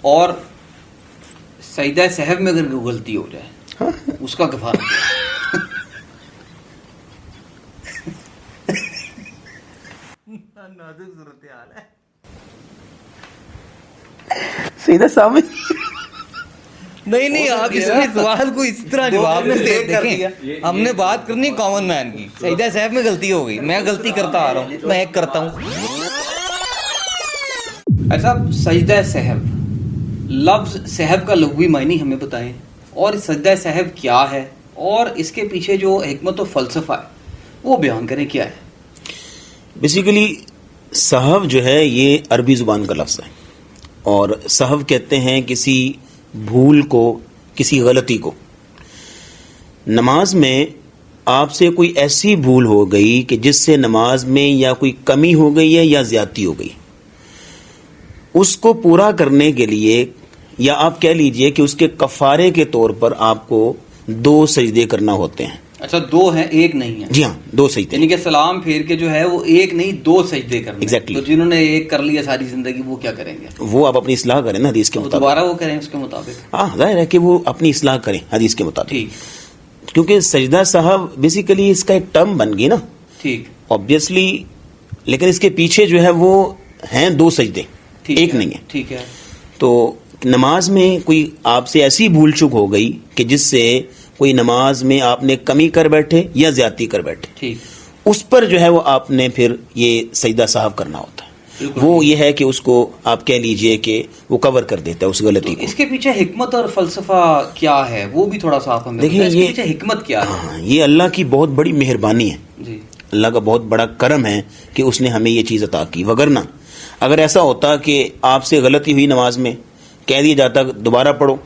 اور سجدہ سہو میں اگر کوئی غلطی ہو جائے اس کا کفارہ نازک صورتحال ہے. سیدھا سامنے نہیں آپ اس میں سوال کو اس طرح جواب نہیں دیکھیں. ہم نے بات کرنی کامن مین کی. سجدہ سہو میں غلطی ہو گئی, میں غلطی کرتا آ رہا ہوں, میں ایک کرتا ہوں. ایسا سجدہ سہو, لفظ سہو کا لغوی معنی ہمیں بتائیں, اور سجدہ سہو کیا ہے, اور اس کے پیچھے جو حکمت و فلسفہ ہے وہ بیان کریں کیا ہے. بیسیکلی سہو جو ہے یہ عربی زبان کا لفظ ہے, اور سہو کہتے ہیں کسی بھول کو, کسی غلطی کو. نماز میں آپ سے کوئی ایسی بھول ہو گئی کہ جس سے نماز میں یا کوئی کمی ہو گئی ہے یا زیادتی ہو گئی, اس کو پورا کرنے کے لیے, یا آپ کہہ لیجئے کہ اس کے کفارے کے طور پر آپ کو 2 سجدے کرنا ہوتے ہیں. اچھا 2 ہیں, ایک نہیں ہے. جی ہاں, 2 سجدے, یعنی کہ سلام پھیر کے جو ہے وہ ایک نہیں 2 سجدے کرنے. Exactly. تو جنہوں نے ایک کر لیا ساری زندگی وہ کیا کریں گے؟ وہ آپ اپنی اصلاح کریں نا حدیث کے مطابق. دوبارہ وہ کریں اس کے مطابق. ہاں ظاہر ہے کہ وہ اپنی اصلاح کریں حدیث کے مطابق. ٹھیک, کیونکہ سجدہ سہو بیسیکلی اس کا ایک ٹرم بن گئی نا. ٹھیک, آبویسلی, لیکن اس کے پیچھے جو ہے وہ ہیں 2 سجدے, ایک نہیں ہے. ٹھیک ہے. تو نماز میں کوئی آپ سے ایسی بھول چک ہو گئی کہ جس سے کوئی نماز میں آپ نے کمی کر بیٹھے یا زیادتی کر بیٹھے, ٹھیک, اس پر جو ہے وہ آپ نے پھر یہ سجدہ سہو کرنا ہوتا ہے. وہ یہ ہے کہ اس کو آپ کہہ لیجئے کہ وہ کور کر دیتا ہے اس غلطی کو. اس کے پیچھے حکمت اور فلسفہ کیا ہے وہ بھی تھوڑا سا آپ ہمیں دیکھیں, اس کے پیچھے حکمت کیا ہے. ہاں, یہ اللہ کی بہت بڑی مہربانی ہے. جی, اللہ کا بہت بڑا کرم ہے کہ اس نے ہمیں یہ چیز عطا کی. وگرنہ اگر ایسا ہوتا کہ آپ سے غلطی ہوئی نماز میں, کہہ دیا جاتا دوبارہ پڑھو,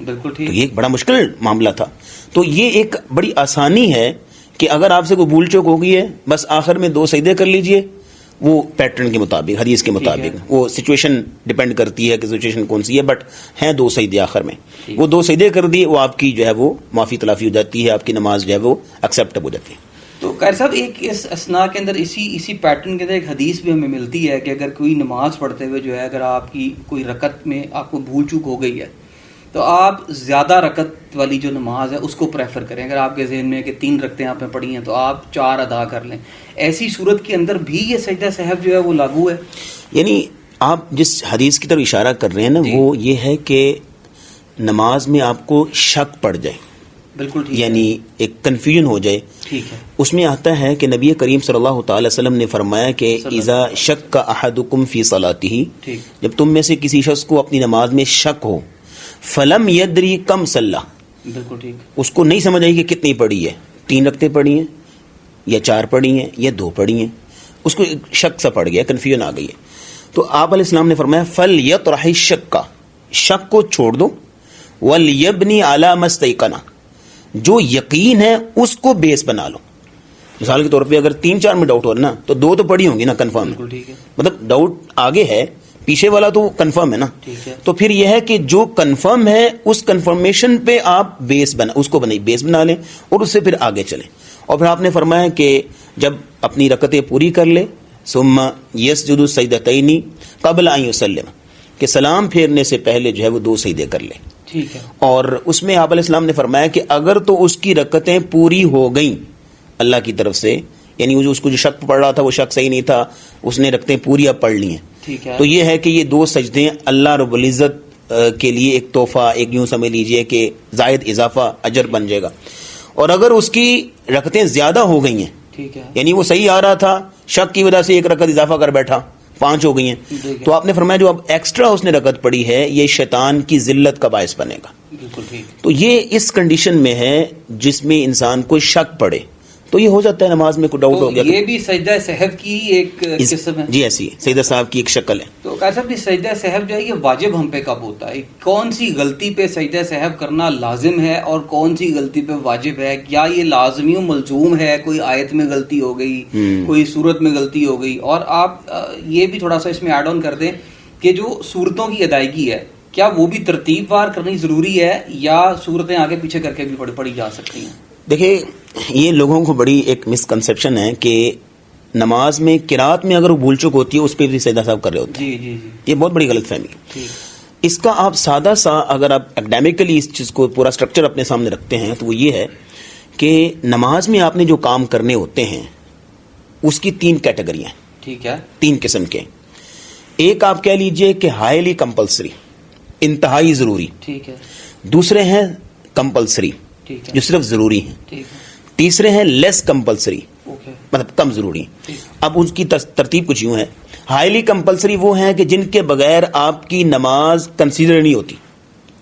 بالکل تو ٹھیک. یہ ایک بڑا مشکل معاملہ تھا. تو یہ ایک بڑی آسانی ہے کہ اگر آپ سے کوئی بھول چوک ہو گئی ہے, بس آخر میں 2 سجدے کر لیجئے, وہ پیٹرن کے مطابق, حدیث کے مطابق. وہ سچویشن ڈیپینڈ کرتی ہے کہ سچویشن کون سی ہے, بٹ ہیں 2 سجدے آخر میں. وہ 2 سجدے کر دیے, وہ آپ کی جو ہے وہ معافی تلافی ہو جاتی ہے, آپ کی نماز جو ہے وہ ایکسیپٹیبل ہو جاتی ہے. تو قاری صاحب ایک اس اسنا کے اندر اسی پیٹرن کے اندر ایک حدیث بھی ہمیں ملتی ہے کہ اگر کوئی نماز پڑھتے ہوئے جو ہے اگر آپ کی کوئی رکعت میں آپ کو بھول چوک ہو گئی ہے تو آپ زیادہ رکعت والی جو نماز ہے اس کو پریفر کریں. اگر آپ کے ذہن میں کہ 3 رکعتیں آپ نے پڑھی ہیں تو آپ 4 ادا کر لیں. ایسی صورت کے اندر بھی یہ سجدہ سہو جو ہے وہ لاگو ہے. یعنی آپ جس حدیث کی طرف اشارہ کر رہے ہیں نا, وہ یہ ہے کہ نماز میں آپ کو شک پڑ جائے, بالکل ٹھیک, یعنی ایک کنفیوژن ہو جائے. ٹھیک ہے. اس میں آتا ہے کہ نبی کریم صلی اللہ تعالی وسلم نے فرمایا کہ اذا شک احدکم فی صلاتہ, جب تم میں سے کسی شخص کو اپنی نماز میں شک ہو, فلم یدری کم صلی, بالکل ٹھیک, اس کو نہیں سمجھ آئی کہ کتنی پڑھی ہے, 3 رکعتیں پڑھی ہیں یا 4 پڑھی ہیں یا 2 پڑھی ہیں, اس کو شک سا پڑ گیا, کنفیوژن آ گئی ہے. تو آپ علیہ السلام نے فرمایا فلیطرح الشک, شک کو چھوڑ دو, ولیبنی علی ما استیقن, جو یقین ہے اس کو بیس بنا لو. مثال کے طور پہ اگر 3-4 میں ڈاؤٹ ہو رہا نا تو 2 تو پڑھی ہوں گی نا کنفرم, مطلب ڈاؤٹ آگے ہے, پیچھے والا تو کنفرم ہے نا. تو پھر یہ ہے کہ جو کنفرم ہے اس کنفرمیشن پہ آپ بیس بنا لیں اور اس سے پھر آگے چلیں. اور پھر آپ نے فرمایا کہ جب اپنی رکعتیں پوری کر لے, ثم یسجد السجدتین قبل ان یسلم, کہ سلام پھیرنے سے پہلے جو ہے وہ 2 سجدے کر لے. ٹھیک ہے. اور اس میں آپ علیہ السلام نے فرمایا کہ اگر تو اس کی رکعتیں پوری ہو گئیں اللہ کی طرف سے, یعنی اس کو جو شک پڑ رہا تھا وہ شک صحیح نہیں تھا, اس نے رکعتیں پوری اب پڑھ لی ہیں, تو یہ ہے کہ یہ 2 سجدے اللہ رب العزت کے لیے ایک تحفہ, ایک یوں سمجھ لیجئے کہ زائد اضافہ اجر بن جائے گا. اور اگر اس کی رکعتیں زیادہ ہو گئی ہیں, ٹھیک ہے, یعنی وہ صحیح آ رہا تھا, شک کی وجہ سے 1 رکعت اضافہ کر بیٹھا, 5 ہو گئی ہیں, تو آپ نے فرمایا جو اب ایکسٹرا اس نے رکعت پڑھی ہے یہ شیطان کی ذلت کا باعث بنے گا. بالکل ٹھیک. تو یہ اس کنڈیشن میں ہے جس میں انسان کو شک پڑے, تو یہ ہو جاتا ہے نماز میں کوئی ڈاؤٹ ہو گیا, یہ بھی سجدہ سہو کی ایک قسم ہے. جی ایسی ہے, سجدہ صاحب کی ایک شکل ہے. تو قاری صاحب سجدہ سہو جو ہے یہ واجب ہم پہ کب ہوتا ہے؟ کون سی غلطی پہ سجدہ سہو کرنا لازم ہے اور کون سی غلطی پہ واجب ہے؟ کیا یہ لازمی و ملزوم ہے؟ کوئی آیت میں غلطی ہو گئی, کوئی صورت میں غلطی ہو گئی. اور آپ یہ بھی تھوڑا سا اس میں ایڈ آن کر دیں کہ جو صورتوں کی ادائیگی ہے کیا وہ بھی ترتیب وار کرنی ضروری ہے یا صورتیں آگے پیچھے کر کے بھی پڑھی جا سکتی ہیں؟ دیکھیں, یہ لوگوں کو بڑی ایک مسکنسیپشن ہے کہ نماز میں قرات میں اگر وہ بھول چک ہوتی ہے اس پہ بھی سجدہ صاحب کر رہے ہوتے ہیں. جی جی جی, یہ بہت بڑی غلط فہمی ہے. اس کا آپ سادہ سا اگر آپ اکیڈیمکلی اس چیز کو پورا اسٹرکچر اپنے سامنے رکھتے ہیں تو وہ یہ ہے کہ نماز میں آپ نے جو کام کرنے ہوتے ہیں اس کی 3 کیٹیگریاں ہیں. ٹھیک ہے. 3 قسم کے. ایک آپ کہہ لیجئے کہ ہائیلی کمپلسری، انتہائی ضروری. ٹھیک ہے. دوسرے ہیں کمپلسری ٹھیک ہے. جو صرف ضروری ہیں. ٹھیک ہے. تیسرے ہیں لیس کمپلسری اوکے. مطلب کم ضروری. ٹھیک. اب اس کی ترتیب کچھ یوں ہے. ہائیلی کمپلسری وہ ہیں کہ جن کے بغیر آپ کی نماز کنسیڈر نہیں ہوتی.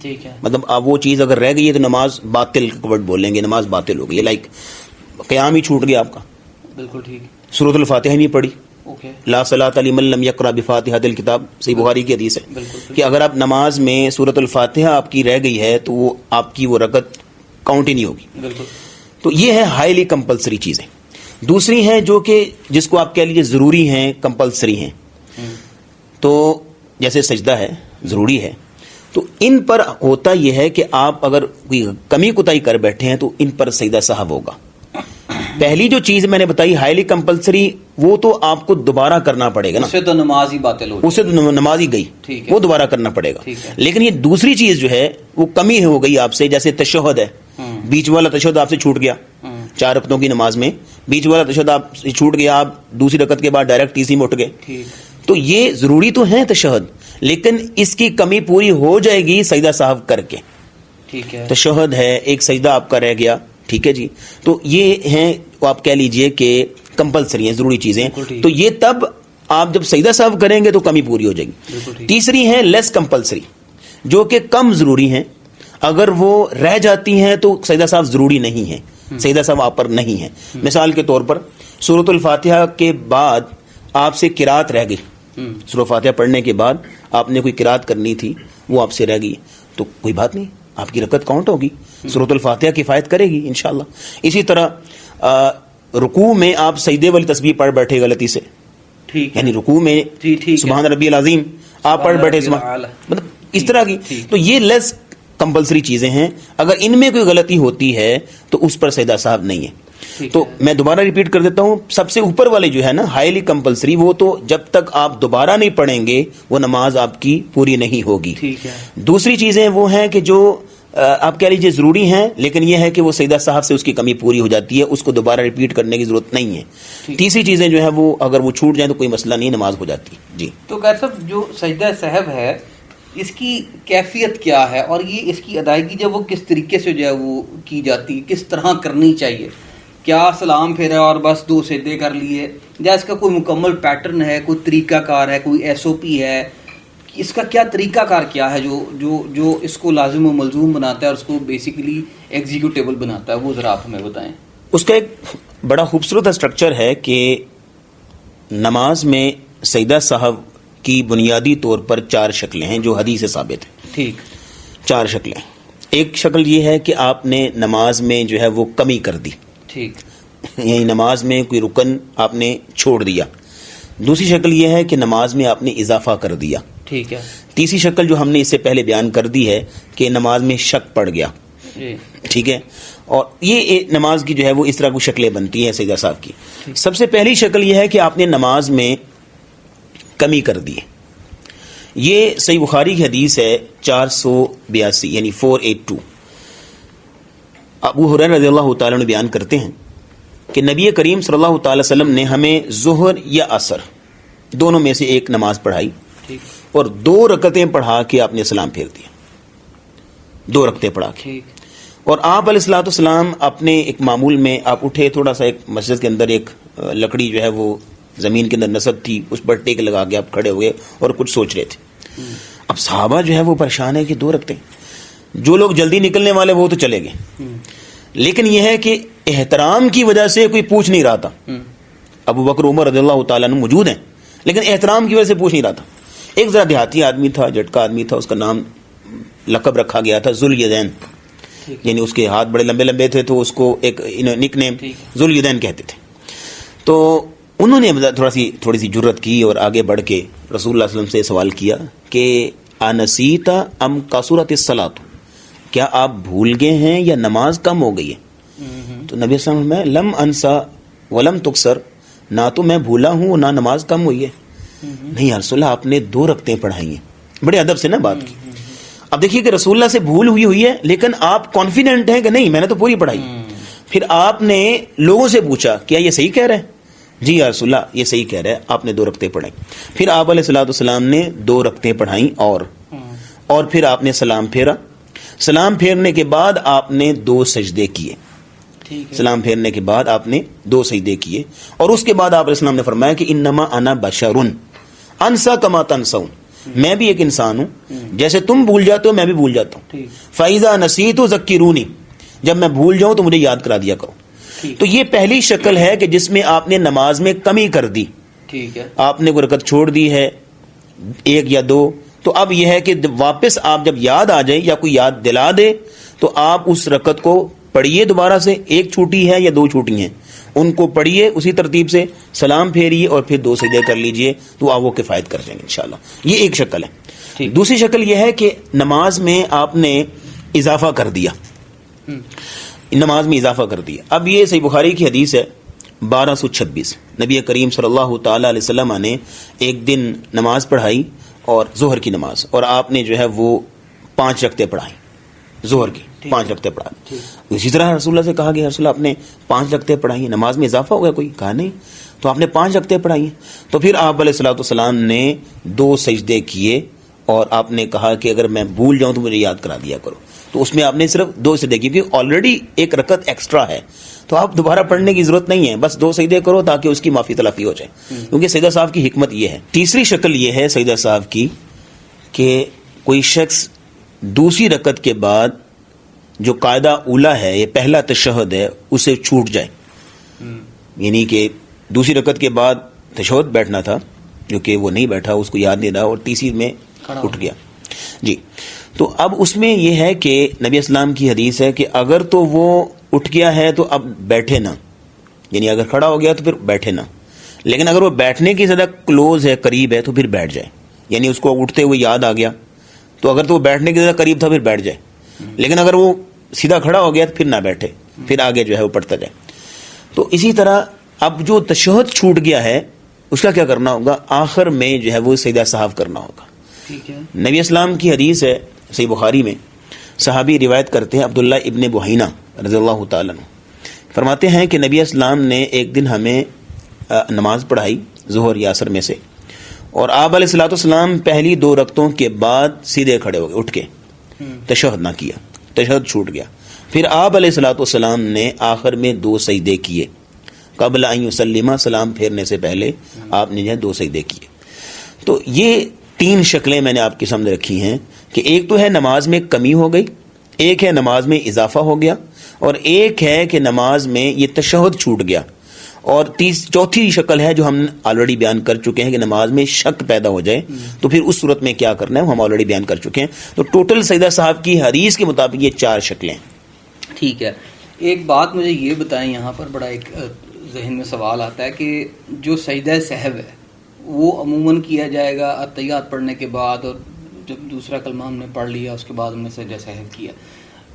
ٹھیک ہے. مطلب اب وہ چیز اگر رہ گئی ہے تو نماز باطل کا ورڈ بولیں گے، نماز باطل ہو گئی. لائک قیام ہی چھوٹ گیا آپ کا، بالکل ٹھیک. سورۃ الفاتحہ نہیں پڑھی. اوکے. لا صلاۃ لمن لم یقرأ بفاتحۃ الکتاب، صحیح بخاری کی حدیث ہے بالکل کہ اگر آپ نماز میں سورۃ الفاتحہ آپ کی رہ گئی ہے تو وہ آپ کی وہ رکعت کاؤنٹ ہی نہیں ہوگی. بالکل. تو یہ ہے ہائیلی کمپلسری چیزیں. دوسری ہیں جو کہ جس کو آپ کہہ لیجیے ضروری ہیں، کمپلسری ہیں. تو جیسے سجدہ ہے، ضروری ہے. تو ان پر ہوتا یہ ہے کہ آپ اگر کوئی کمی کوتاہی کر بیٹھے ہیں تو ان پر سجدہ سہو ہوگا. پہلی جو چیز میں نے بتائی ہائیلی کمپلسری، وہ تو آپ کو دوبارہ کرنا پڑے گا نا، اسے تو نماز ہی باطل ہو، اسے تو نماز ہی گئی، ٹھیک ہے. وہ دوبارہ کرنا پڑے گا. ٹھیک ہے. لیکن یہ دوسری چیز جو ہے وہ کمی ہو گئی آپ سے، جیسے تشہد ہے، بیچ والا تشہد آپ سے چھوٹ گیا. 4 رکعتوں کی نماز میں بیچ والا تشہد آپ سے چھوٹ گیا، آپ دوسری رکعت کے بعد ڈائریکٹ تیسری میں اٹھ گئے. ٹھیک. تو یہ ضروری تو ہے تشہد، لیکن اس کی کمی پوری ہو جائے گی سجدہ سہو کر کے. ٹھیک ہے. تشہد ہے، ایک سجدہ آپ کا رہ گیا، ٹھیک ہے جی. تو یہ ہیں آپ کہہ لیجئے کہ کمپلسری ہیں، ضروری چیزیں. تو یہ تب آپ جب سجدہ سہو کریں گے تو کمی پوری ہو جائے گی. تیسری ہے لیس کمپلسری، جو کہ کم ضروری ہیں، اگر وہ رہ جاتی ہیں تو سجدہ سہو ضروری نہیں ہے، سجدہ سہو آپ پر نہیں ہے. مثال کے طور پر سورۃ الفاتحہ کے بعد آپ سے قرات رہ گئی، سورۃ الفاتحہ پڑھنے کے بعد آپ نے کوئی قرات کرنی تھی، وہ آپ سے رہ گئی، تو کوئی بات نہیں، آپ کی رکعت کاؤنٹ ہوگی، سورۃ الفاتحہ کفایت کرے گی انشاءاللہ. اسی طرح رکوع میں آپ سجدے والی تسبیح پڑھ بیٹھے غلطی سے، ٹھیک. یعنی رکوع میں سبحان ربی العظیم آپ پڑھ بیٹھے، مطلب اس طرح کی. تو یہ لیس کمپلسری چیزیں ہیں، اگر ان میں کوئی غلطی ہوتی ہے تو اس پر سجدہ سہو نہیں ہے. تو میں دوبارہ ریپیٹ کر دیتا ہوں، سب سے اوپر والے جو ہے نا ہائیلی کمپلسری، وہ تو جب تک آپ دوبارہ نہیں پڑھیں گے وہ نماز آپ کی پوری نہیں ہوگی. ٹھیک ہے. دوسری چیزیں وہ ہیں کہ جو آپ کہہ لیجیے ضروری ہیں، لیکن یہ ہے کہ وہ سجدہ سہو سے اس کی کمی پوری ہو جاتی ہے، اس کو دوبارہ ریپیٹ کرنے کی ضرورت نہیں ہے. تیسری چیزیں جو ہے وہ اگر وہ چھوٹ جائیں تو کوئی مسئلہ نہیں، نماز ہو جاتی. جی. تو قاری صاحب جو سجدہ سہو ہے اس کی کیفیت کیا ہے، اور یہ اس کی ادائیگی جب وہ کس طریقے سے جو ہے وہ کی جاتی، کس طرح کرنی چاہیے؟ کیا سلام پھیرا اور بس 2 سجدے کر لیے، یا اس کا کوئی مکمل پیٹرن ہے، کوئی طریقہ کار ہے، کوئی SOP ہے؟ اس کا کیا طریقہ کار کیا ہے جو اس کو لازم و ملزوم بناتا ہے اور اس کو بیسیکلی ایگزیکیوٹیبل بناتا ہے، وہ ذرا آپ ہمیں بتائیں. اس کا ایک بڑا خوبصورت اسٹرکچر ہے کہ نماز میں سجدہ سہو کی بنیادی طور پر 4 شکلیں ہیں جو حدیث سے ثابت ہیں. ٹھیک. 4 شکلیں. ایک شکل یہ ہے کہ آپ نے نماز میں جو ہے وہ کمی کر دی، ٹھیک، یعنی نماز میں کوئی رکن آپ نے چھوڑ دیا. دوسری شکل یہ ہے کہ نماز میں آپ نے اضافہ کر دیا. ٹھیک ہے. تیسری شکل جو ہم نے اس سے پہلے بیان کر دی ہے کہ نماز میں شک پڑ گیا. ٹھیک ہے. اور یہ نماز کی جو ہے وہ اس طرح کی شکلیں بنتی ہیں سجدہ سہو کی. سب سے پہلی شکل یہ ہے کہ آپ نے نماز میں کمی کر دی. یہ صحیح بخاری کی حدیث ہے 482 یعنی 482. ابو ہریرہ رضی اللہ تعالیٰ عنہ بیان کرتے ہیں کہ نبی کریم صلی اللہ تعالی وسلم نے ہمیں ظہر یا عصر دونوں میں سے ایک نماز پڑھائی اور 2 رکعتیں پڑھا کے آپ نے سلام پھیر دیا. 2 رکعتیں پڑھا کے. اور آپ علیہ الصلوۃ والسلام اپنے ایک معمول میں آپ اٹھے، تھوڑا سا ایک مسجد کے اندر ایک لکڑی جو ہے وہ زمین کے اندر نصب تھی، اس پر ٹیک لگا کے آپ کھڑے ہوئے اور کچھ سوچ رہے تھے. اب صحابہ جو ہے وہ پریشان ہے کہ 2 رکعتیں، جو لوگ جلدی نکلنے والے وہ تو چلے گئے، لیکن یہ ہے کہ احترام کی وجہ سے کوئی پوچھ نہیں رہا تھا. ابو بکر عمر رضی اللہ تعالیٰ عنہ موجود ہیں، لیکن احترام کی وجہ سے پوچھ نہیں رہا تھا. ایک ذرا دیہاتی آدمی تھا، جٹکا آدمی تھا، اس کا نام لقب رکھا گیا تھا ذوالیدین، یعنی اس کے ہاتھ بڑے لمبے لمبے تھے تو اس کو ایک نک نیم ذوالیدین کہتے تھے. تو انہوں نے تھوڑی سی جرت کی اور آگے بڑھ کے رسول اللہ صلی اللہ علیہ وسلم سے سوال کیا کہ انسیت ام قصرت الصلاۃ، کیا آپ بھول گئے ہیں یا نماز کم ہو گئی ہے؟ تو نبی صلی اللہ علیہ وسلم لم انسا ولم تکسر، نہ تو میں بھولا ہوں نہ نماز کم ہوئی ہے. نہیں یا رسول اللہ، آپ نے 2 رکعتیں پڑھائی ہیں. بڑے ادب سے نا بات کی. اب دیکھیے کہ رسول اللہ سے بھول ہوئی ہے لیکن آپ کانفیڈنٹ ہیں کہ نہیں میں نے تو پوری پڑھائی. پھر آپ نے لوگوں سے پوچھا کیا یہ صحیح کہہ رہے ہیں؟ جی یا رسول اللہ یہ صحیح کہہ رہے ہیں. آپ نے 2 رکعتیں پڑھائیں. پھر آپ علیہ الصلوۃ والسلام نے 2 رکعتیں پڑھائیں اور پھر آپ نے سلام پھیرا. سلام پھیرنے کے بعد آپ نے 2 سجدے کیے. سلام پھیرنے کے بعد آپ نے 2 سجدے کیے اور اس کے بعد آپ علیہ السلام نے فرمایا کہ انما انا بشر انسا کما تنسون، میں بھی ایک انسان ہوں، جیسے تم بھول جاتے ہو میں بھی بھول جاتا ہوں. فَإِذَا نَسِيتُ ذَكِّرُونِي، جب میں بھول جاؤں تو مجھے یاد کرا دیا کرو. تو یہ پہلی شکل ہے کہ جس میں آپ نے نماز میں کمی کر دی. ٹھیک ہے، آپ نے کوئی رکعت چھوڑ دی ہے 1 یا 2، تو اب یہ ہے کہ واپس آپ جب یاد آ جائے یا کوئی یاد دلا دے تو آپ اس رکعت کو پڑھیے دوبارہ سے. 1 چھوٹی ہے یا 2 چھوٹی ہیں ان کو پڑھیے اسی ترتیب سے، سلام پھیریے اور پھر 2 سجدے کر لیجئے تو آپ وہ کفایت کر جائیں گے انشاءاللہ. یہ ایک شکل ہے. دوسری شکل یہ ہے کہ نماز میں آپ نے اضافہ کر دیا، نماز میں اضافہ کر دیا. اب یہ صحیح بخاری کی حدیث ہے 1226. نبی کریم صلی اللہ تعالی علیہ وسلم نے ایک دن نماز پڑھائی اور ظہر کی نماز، اور آپ نے جو ہے وہ 5 رکعتیں پڑھائیں ظہر کی، 5 رکعتیں پڑھائیں. اسی طرح رسول اللہ سے کہا کہ رسول اللہ آپ نے 5 رکعتیں پڑھائی، نماز میں اضافہ ہو گیا کوئی؟ کہا نہیں. تو آپ نے 5 رکعتیں پڑھائی ہیں. تو پھر آپ علیہ الصلوۃ والسلام نے 2 سجدے کیے اور آپ نے کہا کہ اگر میں بھول جاؤں تو مجھے یاد کرا دیا کرو. تو اس میں آپ نے صرف 2 سجدے کیے کیونکہ آلریڈی 1 رکعت ایکسٹرا ہے، تو آپ دوبارہ پڑھنے کی ضرورت نہیں ہے، بس 2 سجدے کرو تاکہ اس کی معافی تلافی ہو جائے. کیونکہ سجدہ صاحب کی حکمت یہ ہے. تیسری شکل یہ ہے سجدہ صاحب کی کہ کوئی شخص دوسری رکعت کے بعد جو قاعدہ اولا ہے، یہ پہلا تشہد ہے، اسے چھوٹ جائے. یعنی کہ دوسری رکعت کے بعد تشہد بیٹھنا تھا جو کہ وہ نہیں بیٹھا، اس کو یاد نہیں رہا اور تیسری میں اٹھ گیا. جی، تو اب اس میں یہ ہے کہ نبی اسلام کی حدیث ہے کہ اگر تو وہ اٹھ گیا ہے تو اب بیٹھے نہ، یعنی اگر کھڑا ہو گیا تو پھر بیٹھے نہ، لیکن اگر وہ بیٹھنے کی زیادہ کلوز ہے، قریب ہے، تو پھر بیٹھ جائے. یعنی اس کو اٹھتے ہوئے یاد آ گیا تو اگر تو وہ بیٹھنے کے زیادہ قریب تھا پھر بیٹھ جائے، لیکن اگر وہ سیدھا کھڑا ہو گیا تو پھر نہ بیٹھے، پھر آگے جو ہے وہ پڑھتا جائے. تو اسی طرح اب جو تشہد چھوٹ گیا ہے اس کا کیا کرنا ہوگا؟ آخر میں جو ہے وہ سجدہ سہو کرنا ہوگا. نبی اسلام کی حدیث ہے صحیح بخاری میں، صحابی روایت کرتے ہیں عبداللہ ابن بحینہ رضی اللہ تعالیٰ عنہ، فرماتے ہیں کہ نبی اسلام نے ایک دن ہمیں نماز پڑھائی ظہر یا عصر میں سے، اور آپ علیہ الصلوۃ والسلام پہلی 2 رکعتوں کے بعد سیدھے کھڑے ہو گئے، اٹھ کے تشہد نہ کیا، تشہد چھوٹ گیا. پھر آپ علیہ الصلوۃ والسلام نے آخر میں 2 سجدے کیے، قبل ان یسلم، سلام پھیرنے سے پہلے آپ نے 2 سجدے کیے. تو یہ 3 شکلیں میں نے آپ کے سامنے رکھی ہیں کہ ایک تو ہے نماز میں کمی ہو گئی، ایک ہے نماز میں اضافہ ہو گیا، اور ایک ہے کہ نماز میں یہ تشہد چھوٹ گیا، اور چوتھی شکل ہے جو ہم آلریڈی بیان کر چکے ہیں کہ نماز میں شک پیدا ہو جائے تو پھر اس صورت میں کیا کرنا ہے وہ ہم آلریڈی بیان کر چکے ہیں. تو ٹوٹل سجدہ صاحب کی حدیث کے مطابق یہ 4 شکلیں. ٹھیک ہے. ایک بات مجھے یہ بتائیں، یہاں پر بڑا ایک ذہن میں سوال آتا ہے کہ جو سجدہ سہو ہے وہ عموماً کیا جائے گا اتحیات پڑھنے کے بعد، اور جب دوسرا کلمہ ہم نے پڑھ لیا اس کے بعد ہم نے سجدہ سہو کیا،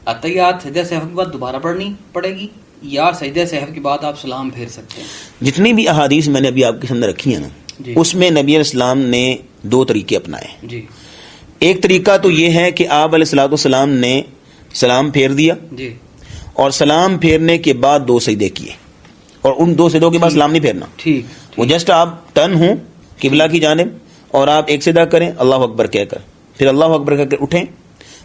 اتحیات سجدہ سہو کے بعد دوبارہ پڑھنی پڑے گی یا سجدہ سہو کے بعد آپ سلام پھیر سکتے ہیں؟ جتنی بھی احادیث میں نے ابھی آپ کے سامنے رکھی ہیں نا، اس میں نبی علیہ السلام نے 2 طریقے اپنائے. جی، ایک طریقہ تو یہ ہے کہ آپ علیہ الصلوۃ والسلام نے سلام پھیر دیا جی، اور سلام پھیرنے کے بعد 2 سجدے کیے، اور ان 2 سجدوں کے بعد سلام نہیں پھیرنا. ٹھیک، وہ جسٹ آپ ٹرن ہوں قبلہ کی جانب اور آپ ایک سجدہ کریں اللہ اکبر کہہ کر، پھر اللہ اکبر کہہ کر اٹھیں،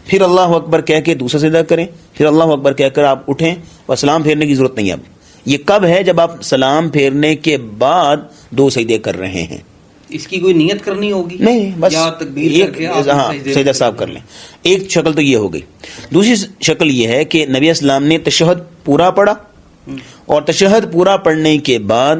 پھر اللہ اکبر کہہ کے دوسرا سجدہ کریں، پھر اللہ اکبر کہہ کر آپ اٹھیں، اور سلام پھیرنے کی ضرورت نہیں. اب یہ کب ہے؟ جب آپ سلام پھیرنے کے بعد 2 سجدے کر رہے ہیں. اس کی کوئی نیت کرنی ہوگی؟ نہیں، بس یا تکبیر کر کے آپ سجدہ صاحب کر لیں. ایک شکل تو یہ ہو گئی. دوسری شکل یہ ہے کہ نبی اسلام نے تشہد پورا پڑھا، اور تشہد پورا پڑھنے کے بعد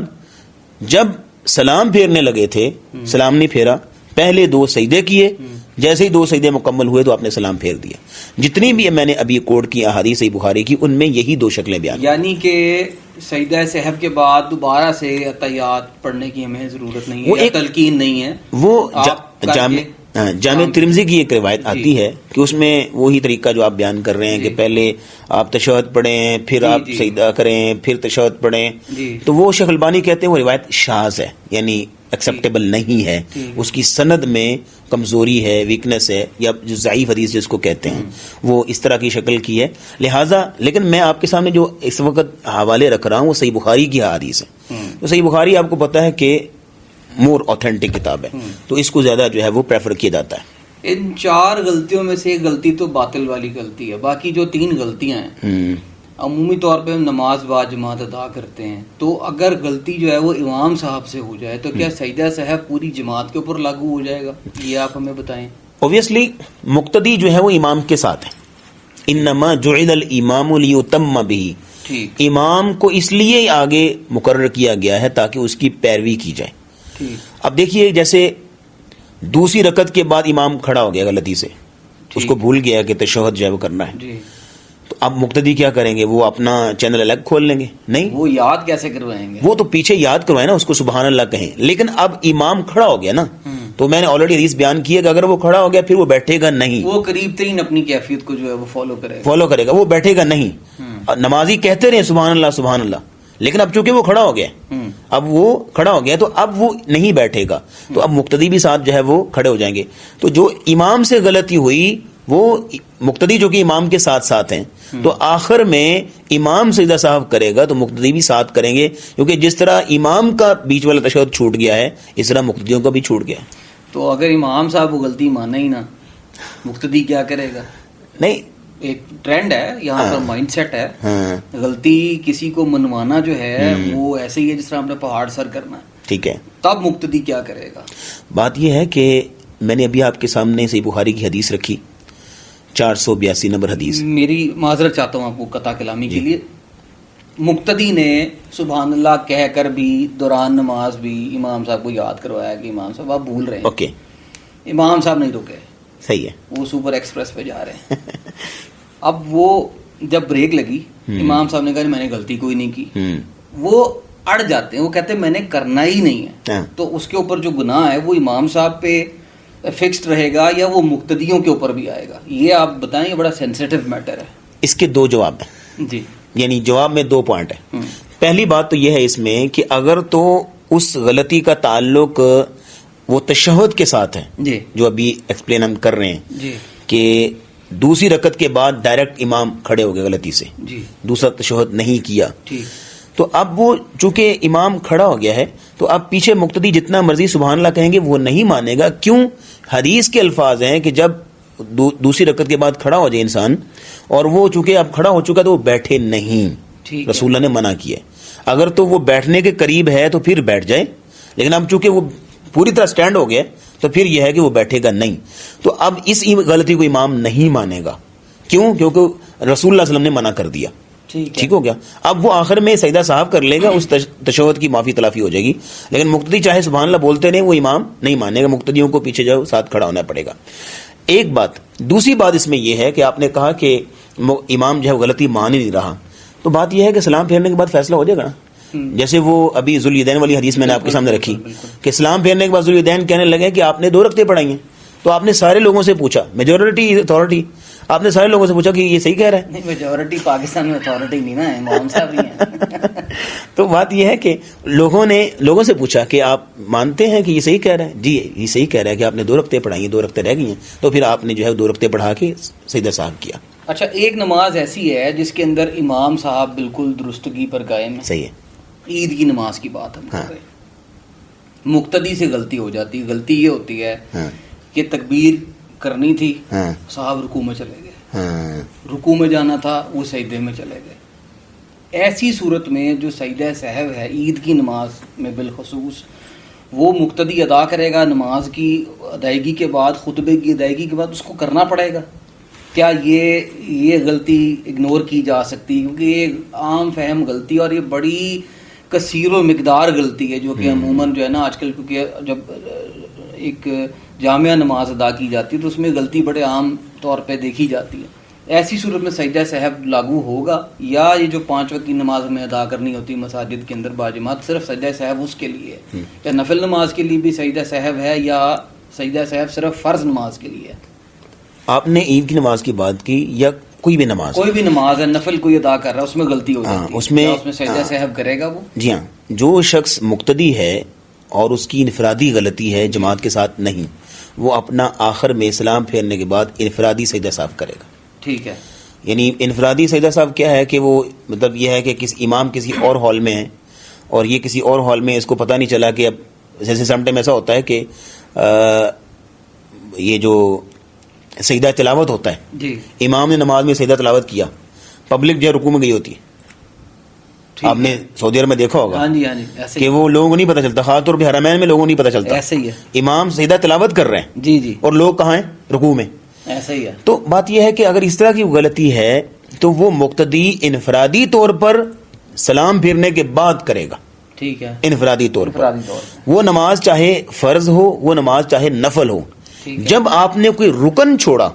جب سلام پھیرنے لگے تھے، سلام نہیں پھیرا، پہلے 2 سجدے کیے، جیسے ہی 2 سجدے مکمل ہوئے تو آپ نے سلام پھیر دیا. جتنی بھی میں نے ابھی کوٹ کی احادیث صحیح بخاری کی ان میں یہی 2 شکلیں بیان. یعنی کہ سجدہ سہو کے بعد دوبارہ سے اتحیات پڑھنے کی ہمیں ضرورت نہیں ہے، تلقین نہیں ہے. وہ جامع ترمذی کی ایک روایت آتی ہے کہ اس میں وہی طریقہ جو آپ بیان کر رہے ہیں کہ پہلے آپ تشہد پڑھیں، پھر آپ سجدہ کریں، پھر تشہد پڑھیں، تو وہ شیخ البانی کہتے ہیں وہ روایت شاذ ہے، یعنی ایکسیپٹیبل نہیں ہے، اس کی سند میں کمزوری ہے، ویکنس ہے، یا جو ضعیف حدیث جس کو کہتے ہیں وہ اس طرح کی شکل کی ہے. لہٰذا لیکن میں آپ کے سامنے جو اس وقت حوالے رکھ رہا ہوں وہ صحیح بخاری کی حدیث ہے. تو صحیح بخاری آپ کو پتہ ہے کہ مور اوتھینٹک کتاب ہے، تو اس کو زیادہ جو ہے وہ پریفر کیا جاتا ہے. ان 4 غلطیوں میں سے ایک غلطی تو باطل والی غلطی ہے، باقی جو 3 غلطیاں ہیں عمومی طور پہ ہم نماز با جماعت ادا کرتے ہیں، تو اگر غلطی جو ہے وہ امام صاحب سے ہو جائے تو کیا سجدہ سہو پوری جماعت کے اوپر لاگو ہو جائے گا؟ یہ آپ ہمیں بتائیں. اوبویسلی مقتدی جو ہے وہ امام کے ساتھ ہے. انما جعل الامام لیتم بہ، امام کو اس لیے آگے مقرر کیا گیا ہے تاکہ اس کی پیروی کی جائے. اب دیکھیے جیسے دوسری رکعت کے بعد امام کھڑا ہو گیا غلطی سے، اس کو بھول گیا کہ تشہد جو ہے وہ کرنا ہے، تو اب مقتدی کیا کریں گے؟ وہ اپنا چینل الگ کھول لیں گے؟ نہیں، وہ یاد کیسے کروائیں گے؟ وہ تو پیچھے یاد کروائیں نا، اس کو سبحان اللہ کہیں. لیکن اب امام کھڑا ہو گیا نا، تو میں نے آلریڈی حدیث بیان کی ہے کہ اگر وہ کھڑا ہو گیا پھر وہ بیٹھے گا نہیں، وہ قریب ترین اپنی کیفیت کو جو ہے وہ فالو کرے گا، وہ بیٹھے گا نہیں. نمازی کہتے رہے سبحان اللہ، لیکن اب چونکہ وہ کھڑا ہو گیا تو اب وہ نہیں بیٹھے گا، تو اب مقتدی بھی ساتھ جو ہے وہ کھڑے ہو جائیں گے. تو جو امام سے غلطی ہوئی وہ مقتدی جو کہ امام کے ساتھ ساتھ ہیں، تو آخر میں امام سجدہ صاحب کرے گا تو مقتدی بھی ساتھ کریں گے، کیونکہ جس طرح امام کا بیچ والا تشہد چھوٹ گیا ہے اس طرح مقتدیوں کا بھی چھوٹ گیا ہے. تو اگر امام صاحب وہ غلطی مانا ہی نہ، مقتدی کیا کرے گا؟ نہیں، ایک ٹرینڈ ہے یہاں پر، مائنڈ سیٹ ہے، غلطی کسی کو منوانا جو ہے وہ ایسے ہی ہے جس طرح اپنے پہاڑ سر کرنا ہے. ٹھیک ہے، تب مقتدی کیا کرے گا؟ بات یہ ہے کہ میں نے ابھی آپ کے سامنے صحیح بخاری کی حدیث رکھی، 482 نمبر حدیث. میری معذرت چاہتا ہوں آپ کو قطع کلامی کے لیے. مقتدی نے سبحان اللہ کہہ کر بھی دوران نماز بھی امام صاحب کو یاد کروایا کہ امام صاحب آپ بھول رہے ہیں. اوکے، امام صاحب نہیں رکے، صحیح ہے، وہ سپر ایکسپریس پہ جا رہے ہیں. اب وہ جب بریک لگی امام صاحب نے کہا میں نے غلطی کوئی نہیں کی، وہ اڑ جاتے ہیں، وہ کہتے ہیں میں نے کرنا ہی نہیں ہے. تو اس کے اوپر جو گناہ ہے وہ امام صاحب پہ فکسڈ رہے گا یا وہ مقتدیوں کے اوپر بھی آئے گا؟ یہ آپ بتائیں، یہ بڑا سینسیٹیو میٹر ہے. اس کے 2 جواب ہیں جی، یعنی جواب میں 2 پوائنٹ ہیں. پہلی بات تو یہ ہے اس میں کہ اگر تو اس غلطی کا تعلق وہ تشہد کے ساتھ ہے جی، جو ابھی ایکسپلین ہم کر رہے ہیں جی، کہ دوسری رکعت کے بعد ڈائریکٹ امام کھڑے ہو گئے غلطی سے، جی، دوسرا تشہد نہیں کیا، ٹھیک، تو اب وہ چونکہ امام کھڑا ہو گیا ہے تو اب پیچھے مقتدی جتنا مرضی سبحان اللہ کہیں گے وہ نہیں مانے گا. کیوں؟ حدیث کے الفاظ ہیں کہ جب دوسری رکعت کے بعد کھڑا ہو جائے انسان اور وہ چونکہ اب کھڑا ہو چکا تو وہ بیٹھے نہیں، رسول اللہ نے منع کیا. اگر تو وہ بیٹھنے کے قریب ہے تو پھر بیٹھ جائے، لیکن اب چونکہ وہ پوری طرح سٹینڈ ہو گیا تو پھر یہ ہے کہ وہ بیٹھے گا نہیں. تو اب اس غلطی کو امام نہیں مانے گا. کیوں؟ کیونکہ رسول اللہ صلی اللہ علیہ وسلم نے منع کر دیا. ٹھیک ہو گیا. اب وہ آخر میں سجدہ صاحب کر لے گا، اس تشہد کی معافی تلافی ہو جائے گی، لیکن مقتدی چاہے سبحان اللہ بولتے نہیں، وہ امام نہیں مانے گا، مقتدیوں کو پیچھے جاؤ ساتھ کھڑا ہونا پڑے گا. ایک بات. دوسری بات اس میں یہ ہے کہ آپ نے کہا کہ امام جو ہے غلطی مان ہی نہیں رہا، تو بات یہ ہے کہ سلام پھیرنے کے بعد فیصلہ ہو جائے گا نا. جیسے وہ ابھی ذوالیدین والی حدیث میں نے آپ کے سامنے رکھی کہ سلام پھیرنے کے بعد ذوالیدین کہنے لگے کہ آپ نے 2 رکعتیں پڑھائی ہیں، تو آپ نے سارے لوگوں سے پوچھا، میجورٹی اتھارٹی، آپ نے سارے لوگوں سے پوچھا کہ یہ صحیح کہہ رہا ہے. میجورٹی پاکستان میں اتھارٹی نہیں نا، امام صاحب ہی ہیں. تو بات یہ ہے کہ لوگوں سے پوچھا کہ آپ مانتے ہیں کہ یہ صحیح کہہ رہا ہے؟ جی یہ صحیح کہہ رہا ہے کہ آپ نے 2 رکعتیں پڑھائی ہیں، 2 رکعتیں رہ گئی ہیں، تو پھر آپ نے جو ہے 2 رکعتیں پڑھا کے سجدہ صاحب کیا. اچھا، ایک نماز ایسی ہے جس کے اندر امام صاحب بالکل درستگی پر قائم ہے. صحیح ہے. عید کی نماز کی بات ہم کر رہے ہیں. مقتدی سے غلطی ہو جاتی ہے. غلطی یہ ہوتی ہے کہ تکبیر کرنی تھی، صاحب رکوع میں چلے گئے، رکوع میں جانا تھا وہ سجدے میں چلے گئے. ایسی صورت میں جو سجدہ سہو ہے عید کی نماز میں بالخصوص، وہ مقتدی ادا کرے گا نماز کی ادائیگی کے بعد، خطبے کی ادائیگی کے بعد اس کو کرنا پڑے گا. کیا یہ غلطی اگنور کی جا سکتی؟ کیونکہ یہ عام فہم غلطی اور یہ بڑی کثیر و مقدار غلطی ہے جو کہ عموماً جو ہے نا آج کل، کیونکہ جب ایک جامعہ نماز ادا کی جاتی ہے تو اس میں غلطی بڑے عام طور پہ دیکھی جاتی ہے. ایسی صورت میں سجدہ سہو لاگو ہوگا یا یہ جو 5 وقت کی نماز میں ادا کرنی ہوتی ہے مساجد کے اندر باجماعت، صرف سجدہ سہو اس کے لیے ہے؟ یا نفل نماز کے لیے بھی سجدہ سہو ہے یا سجدہ سہو صرف فرض نماز کے لیے ہے؟ آپ نے عید کی نماز کی بات کی یا کوئی بھی نماز؟ کوئی بھی نماز ہے، نفل کوئی ادا کر رہا ہے، اس میں غلطی ہو جاتی ہے، اس میں کیا سجدہ سہو کرے گا وہ؟ جی ہاں، جو شخص مقتدی ہے اور اس کی انفرادی غلطی ہے جماعت کے ساتھ نہیں، وہ اپنا آخر میں سلام پھیرنے کے بعد انفرادی سجدہ صاحب کرے گا. ٹھیک ہے. یعنی انفرادی سجدہ صاحب کیا ہے کہ وہ مطلب یہ ہے کہ امام کسی اور ہال میں ہے اور یہ کسی اور ہال میں، اس کو پتہ نہیں چلا کہ اب جیسے سم ٹائم ایسا ہوتا ہے کہ یہ جو سجدہ تلاوت ہوتا ہے، جی امام نے نماز میں سجدہ تلاوت کیا، پبلک جو رکوع میں گئی ہوتی ہے. آپ نے سعودی عرب میں دیکھا ہوگا ہاں جی ہاں جی ایسے کہ وہ لوگوں کو نہیں پتہ چلتا، خاص طور پہ حرمین میں لوگوں کو نہیں پتہ چلتا، ایسے ہی ہے. امام سجدہ تلاوت کر رہے ہیں جی جی اور لوگ کہاں ہیں؟ رکوع میں. ایسا ہی ہے. تو بات یہ ہے کہ اگر اس طرح کی غلطی ہے تو وہ مقتدی انفرادی طور پر سلام پھیرنے کے بعد کرے گا. ٹھیک ہے. انفرادی طور پر انفرادی طور پر وہ نماز چاہے فرض ہو، وہ نماز چاہے نفل ہو، ٹھیک ہے. جب آپ نے کوئی رکن چھوڑا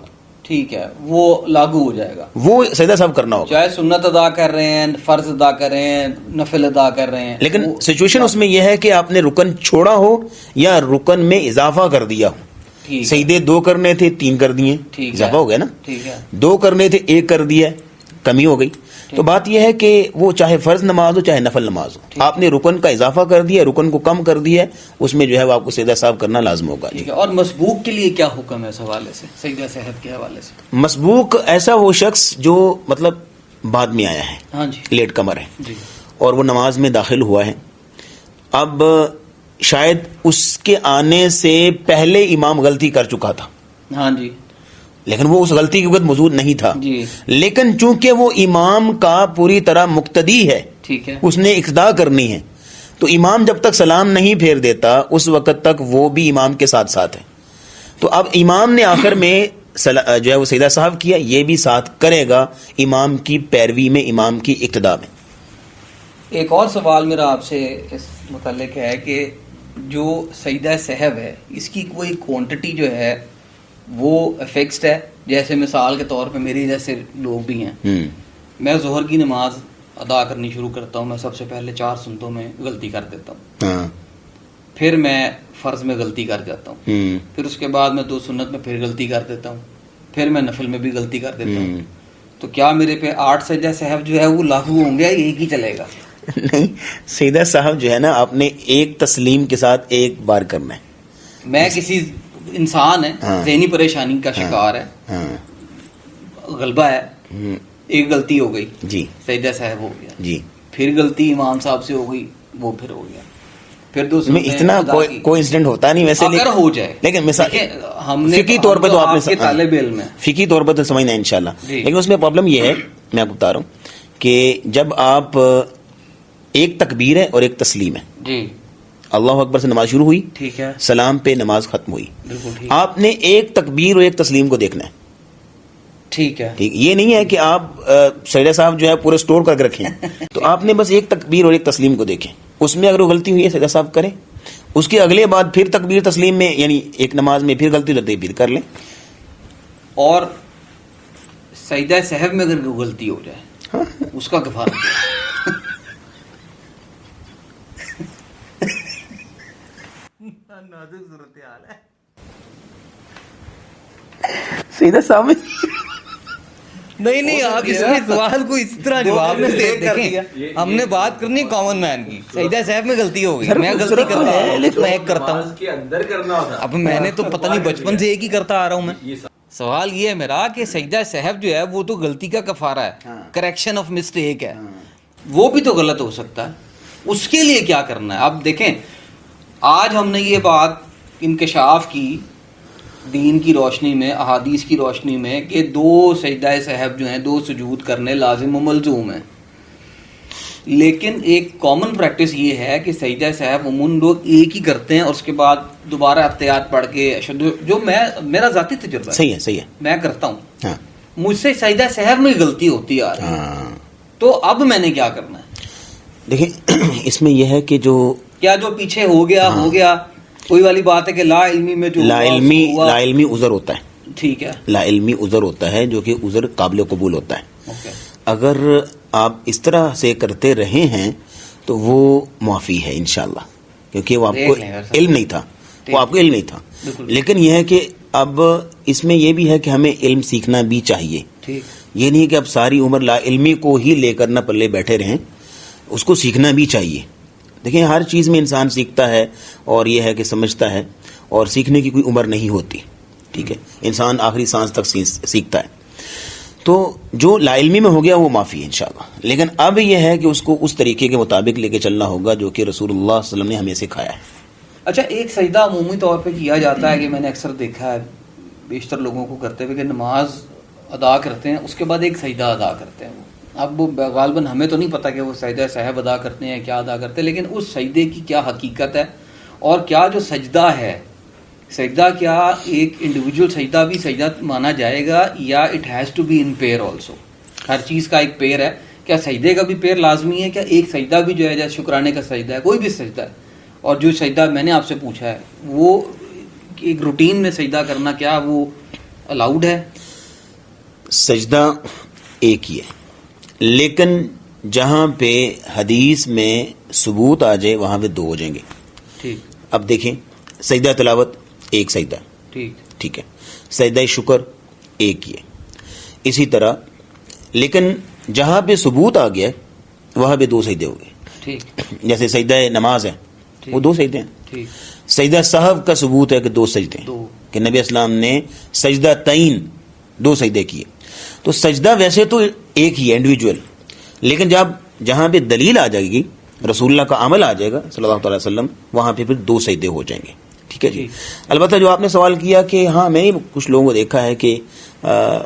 ٹھیک ہے وہ لاگو ہو جائے گا، وہ سجدہ صاحب کرنا ہوگا. چاہے سنت ادا کر رہے ہیں، فرض ادا کر رہے ہیں، نفل ادا کر رہے ہیں. لیکن سچویشن اس میں یہ ہے کہ آپ نے رکن چھوڑا ہو یا رکن میں اضافہ کر دیا ہو. ٹھیک ہے. سجدے 2 کرنے تھے 3 کر دیے، ٹھیک ہے. اضافہ ہو گیا نا. ٹھیک ہے. 2 کرنے تھے 1 کر دیا، کمی ہو گئی. تو بات یہ ہے کہ وہ چاہے فرض نماز ہو چاہے نفل نماز ہو، آپ نے رکن کا اضافہ کر دیا، رکن کو کم کر دیا، اس میں جو ہے وہ آپ کو سجدہ صاحب کرنا لازم ہوگا. ٹھیک ہے. اور مسبوق کے لیے کیا حکم ہے اس حوالے سے، سجدہ سہو کے حوالے سے؟ مسبوق ایسا وہ شخص جو مطلب بعد میں آیا ہے، ہاں جی لیٹ کمر ہے جی اور وہ نماز میں داخل ہوا ہے، اب شاید اس کے آنے سے پہلے امام غلطی کر چکا تھا، ہاں جی لیکن وہ اس غلطی کے وقت موجود نہیں تھا. جی لیکن چونکہ وہ امام کا پوری طرح مقتدی ہے، ٹھیک ہے. اس نے اقتدا کرنی ہے، تو امام جب تک سلام نہیں پھیر دیتا اس وقت تک وہ بھی امام کے ساتھ ساتھ ہے. تو اب امام نے آخر میں جو ہے وہ سجدہ صاحب کیا، یہ بھی ساتھ کرے گا امام کی پیروی میں، امام کی اقتدا میں. ایک اور سوال میرا آپ سے اس متعلق ہے کہ جو سجدہ سہو ہے اس کی کوئی کوانٹٹی جو ہے وہ فکسڈ ہے؟ جیسے مثال کے طور پہ میری جیسے لوگ بھی ہیں، میں ظہر کی نماز ادا کرنی شروع کرتا ہوں، میں سب سے پہلے 4 سنتوں میں غلطی کر دیتا ہوں، پھر میں فرض میں غلطی کر جاتا ہوں، پھر اس کے بعد میں 2 سنت میں پھر غلطی کر دیتا ہوں، پھر میں نفل میں بھی غلطی کر دیتا ہوں. تو کیا میرے پہ 8 سجدہ سہو جو ہے وہ لاگو ہوں گے یا ایک ہی چلے گا؟ نہیں، سجدہ صاحب جو ہے نا آپ نے ایک تسلیم کے ساتھ ایک بار کرنا ہے. میں کسی انسان ہے ذہنی پریشانی کا شکار ہے، غلبہ ہے، ایک غلطی ہو گئی، جی سجدہ صاحب ہو گیا، جی، پھر غلطی امام صاحب سے ہو گئی، وہ پھر ہو گیا، پھر میں اتنا کوئی انسیڈنٹ ہوتا نہیں ویسے، اگر ہو جائے. لیکن مثال ہم نے فقہی طور پہ تو آپ نے طالب علم ہے، فقہی طور پر تو سمجھنا ہے انشاءاللہ. لیکن اس میں پرابلم یہ ہے، میں آپ کو بتا رہا ہوں کہ جب آپ ایک تکبیر ہے اور ایک تسلیم ہے، جی، اللہ اکبر سے نماز شروع ہوئی، ٹھیک ہے، سلام پہ نماز ختم ہوئی، بالکل، آپ نے ایک تکبیر اور ایک تسلیم کو دیکھنا ہے. ٹھیک ہے، ٹھیک، یہ نہیں ہے کہ آپ سجدہ صاحب جو ہے پورے سٹور کر کے رکھیں. تو آپ نے بس ایک تکبیر اور ایک تسلیم کو دیکھیں، اس میں اگر وہ غلطی ہوئی ہے سجدہ صاحب کریں، اس کے اگلے بعد پھر تکبیر تسلیم میں یعنی ایک نماز میں پھر غلطی ہوتی ہے پھر کر لیں. اور سجدہ سہو میں اگر غلطی ہو جائے اس کا کفارہ نازک صورتحال ہے. سجدہ صاحب میں نہیں آپ اس سوال کو اس طرح جواب میں دیکھیں، ہم نے بات کرنی کامن مین کی. سجدہ صاحب میں غلطی ہو گئی، میں غلطی کرتا ہوں، میں ایک کرتا ہوں، اب میں نے تو پتہ نہیں بچپن سے ایک ہی کرتا آ رہا ہوں میں. سوال یہ ہے میرا کہ سجدہ صاحب جو ہے وہ تو غلطی کا کفارہ ہے، کریکشن آف مسٹیک ہے، وہ بھی تو غلط ہو سکتا ہے، اس کے لیے کیا کرنا ہے؟ اب دیکھیں آج ہم نے یہ بات انکشاف کی دین کی روشنی میں، احادیث کی روشنی میں، کہ 2 سجدہ صاحب جو ہیں 2 سجود کرنے لازم و ملزوم ہیں. لیکن ایک کامن پریکٹس یہ ہے کہ سجدہ صاحب عموماً لوگ ایک ہی کرتے ہیں اور اس کے بعد دوبارہ احتیاط پڑھ کے جو میرا ذاتی تجربہ ہے، صحیح ہے، میں کرتا ہوں، مجھ سے سجدہ صاحب میں غلطی ہوتی آ رہی ہے، تو اب میں نے کیا کرنا ہے؟ دیکھیں اس میں یہ ہے کہ جو پیچھے ہو گیا کوئی والی بات ہے کہ لا علمی میں جو لا علمی عذر ہوتا ہے، ٹھیک ہے، لا علمی عذر ہوتا ہے جو کہ عذر قابل قبول ہوتا ہے. اگر آپ اس طرح سے کرتے رہے ہیں تو وہ معافی ہے انشاءاللہ، کیونکہ وہ آپ کو علم نہیں تھا، وہ آپ کو علم نہیں تھا. لیکن یہ ہے کہ اب اس میں یہ بھی ہے کہ ہمیں علم سیکھنا بھی چاہیے. یہ نہیں کہ اب ساری عمر لا علمی کو ہی لے کر نہ پلے بیٹھے رہیں, اس کو سیکھنا بھی چاہیے. دیکھیں ہر چیز میں انسان سیکھتا ہے اور یہ ہے کہ سمجھتا ہے, اور سیکھنے کی کوئی عمر نہیں ہوتی. ٹھیک ہے, انسان آخری سانس تک سیکھتا ہے. تو جو لا علمی میں ہو گیا وہ معافی ہے انشاءاللہ, لیکن اب یہ ہے کہ اس کو اس طریقے کے مطابق لے کے چلنا ہوگا جو کہ رسول اللہ صلی اللہ علیہ وسلم نے ہمیں سکھایا ہے. اچھا, ایک سجدہ عمومی طور پہ کیا جاتا ہے کہ میں نے اکثر دیکھا ہے بیشتر لوگوں کو کرتے ہوئے کہ نماز ادا کرتے ہیں اس کے بعد ایک سجدہ ادا کرتے ہیں. اب وہ غالباً ہمیں تو نہیں پتہ کہ وہ سجدہ سہو ادا کرتے ہیں کیا ادا کرتے ہیں, لیکن اس سجدے کی کیا حقیقت ہے, اور کیا جو سجدہ ہے سجدہ کیا ایک انڈیویجول سجدہ بھی سجدہ مانا جائے گا, یا it has to be in pair also? ہر چیز کا ایک پیئر ہے, کیا سجدے کا بھی پیئر لازمی ہے, کیا ایک سجدہ بھی جو ہے جیسے شکرانے کا سجدہ ہے کوئی بھی سجدہ ہے, اور جو سجدہ میں نے آپ سے پوچھا ہے وہ ایک روٹین میں سجدہ کرنا کیا وہ الاؤڈ ہے؟ سجدہ ایک ہی ہے, لیکن جہاں پہ حدیث میں ثبوت آ جائے وہاں پہ دو ہو جائیں گے. ٹھیک, اب دیکھیں سجدہ تلاوت ایک سجدہ, ٹھیک ہے, سجدہ شکر ایک ہی ہے. اسی طرح لیکن جہاں پہ ثبوت آ گیا وہاں پہ دو سجدے ہو گئے. جیسے سجدہ نماز ہے وہ دو سجدے ہیں. سجدہ سہو کا ثبوت ہے کہ دو سجدے ہیں, کہ نبی اسلام نے سجدہ تین دو سجدے کیے. تو سجدہ ویسے تو ایک ہی ہے انڈیویجول, لیکن جہاں پہ دلیل آ جائے گی رسول اللہ کا عمل آ جائے گا صلی اللہ علیہ وسلم وہاں پہ پھر دو سجدے ہو جائیں گے. ٹھیک ہے جی. البتہ جو آپ نے سوال کیا کہ ہاں میں کچھ لوگوں کو دیکھا ہے کہ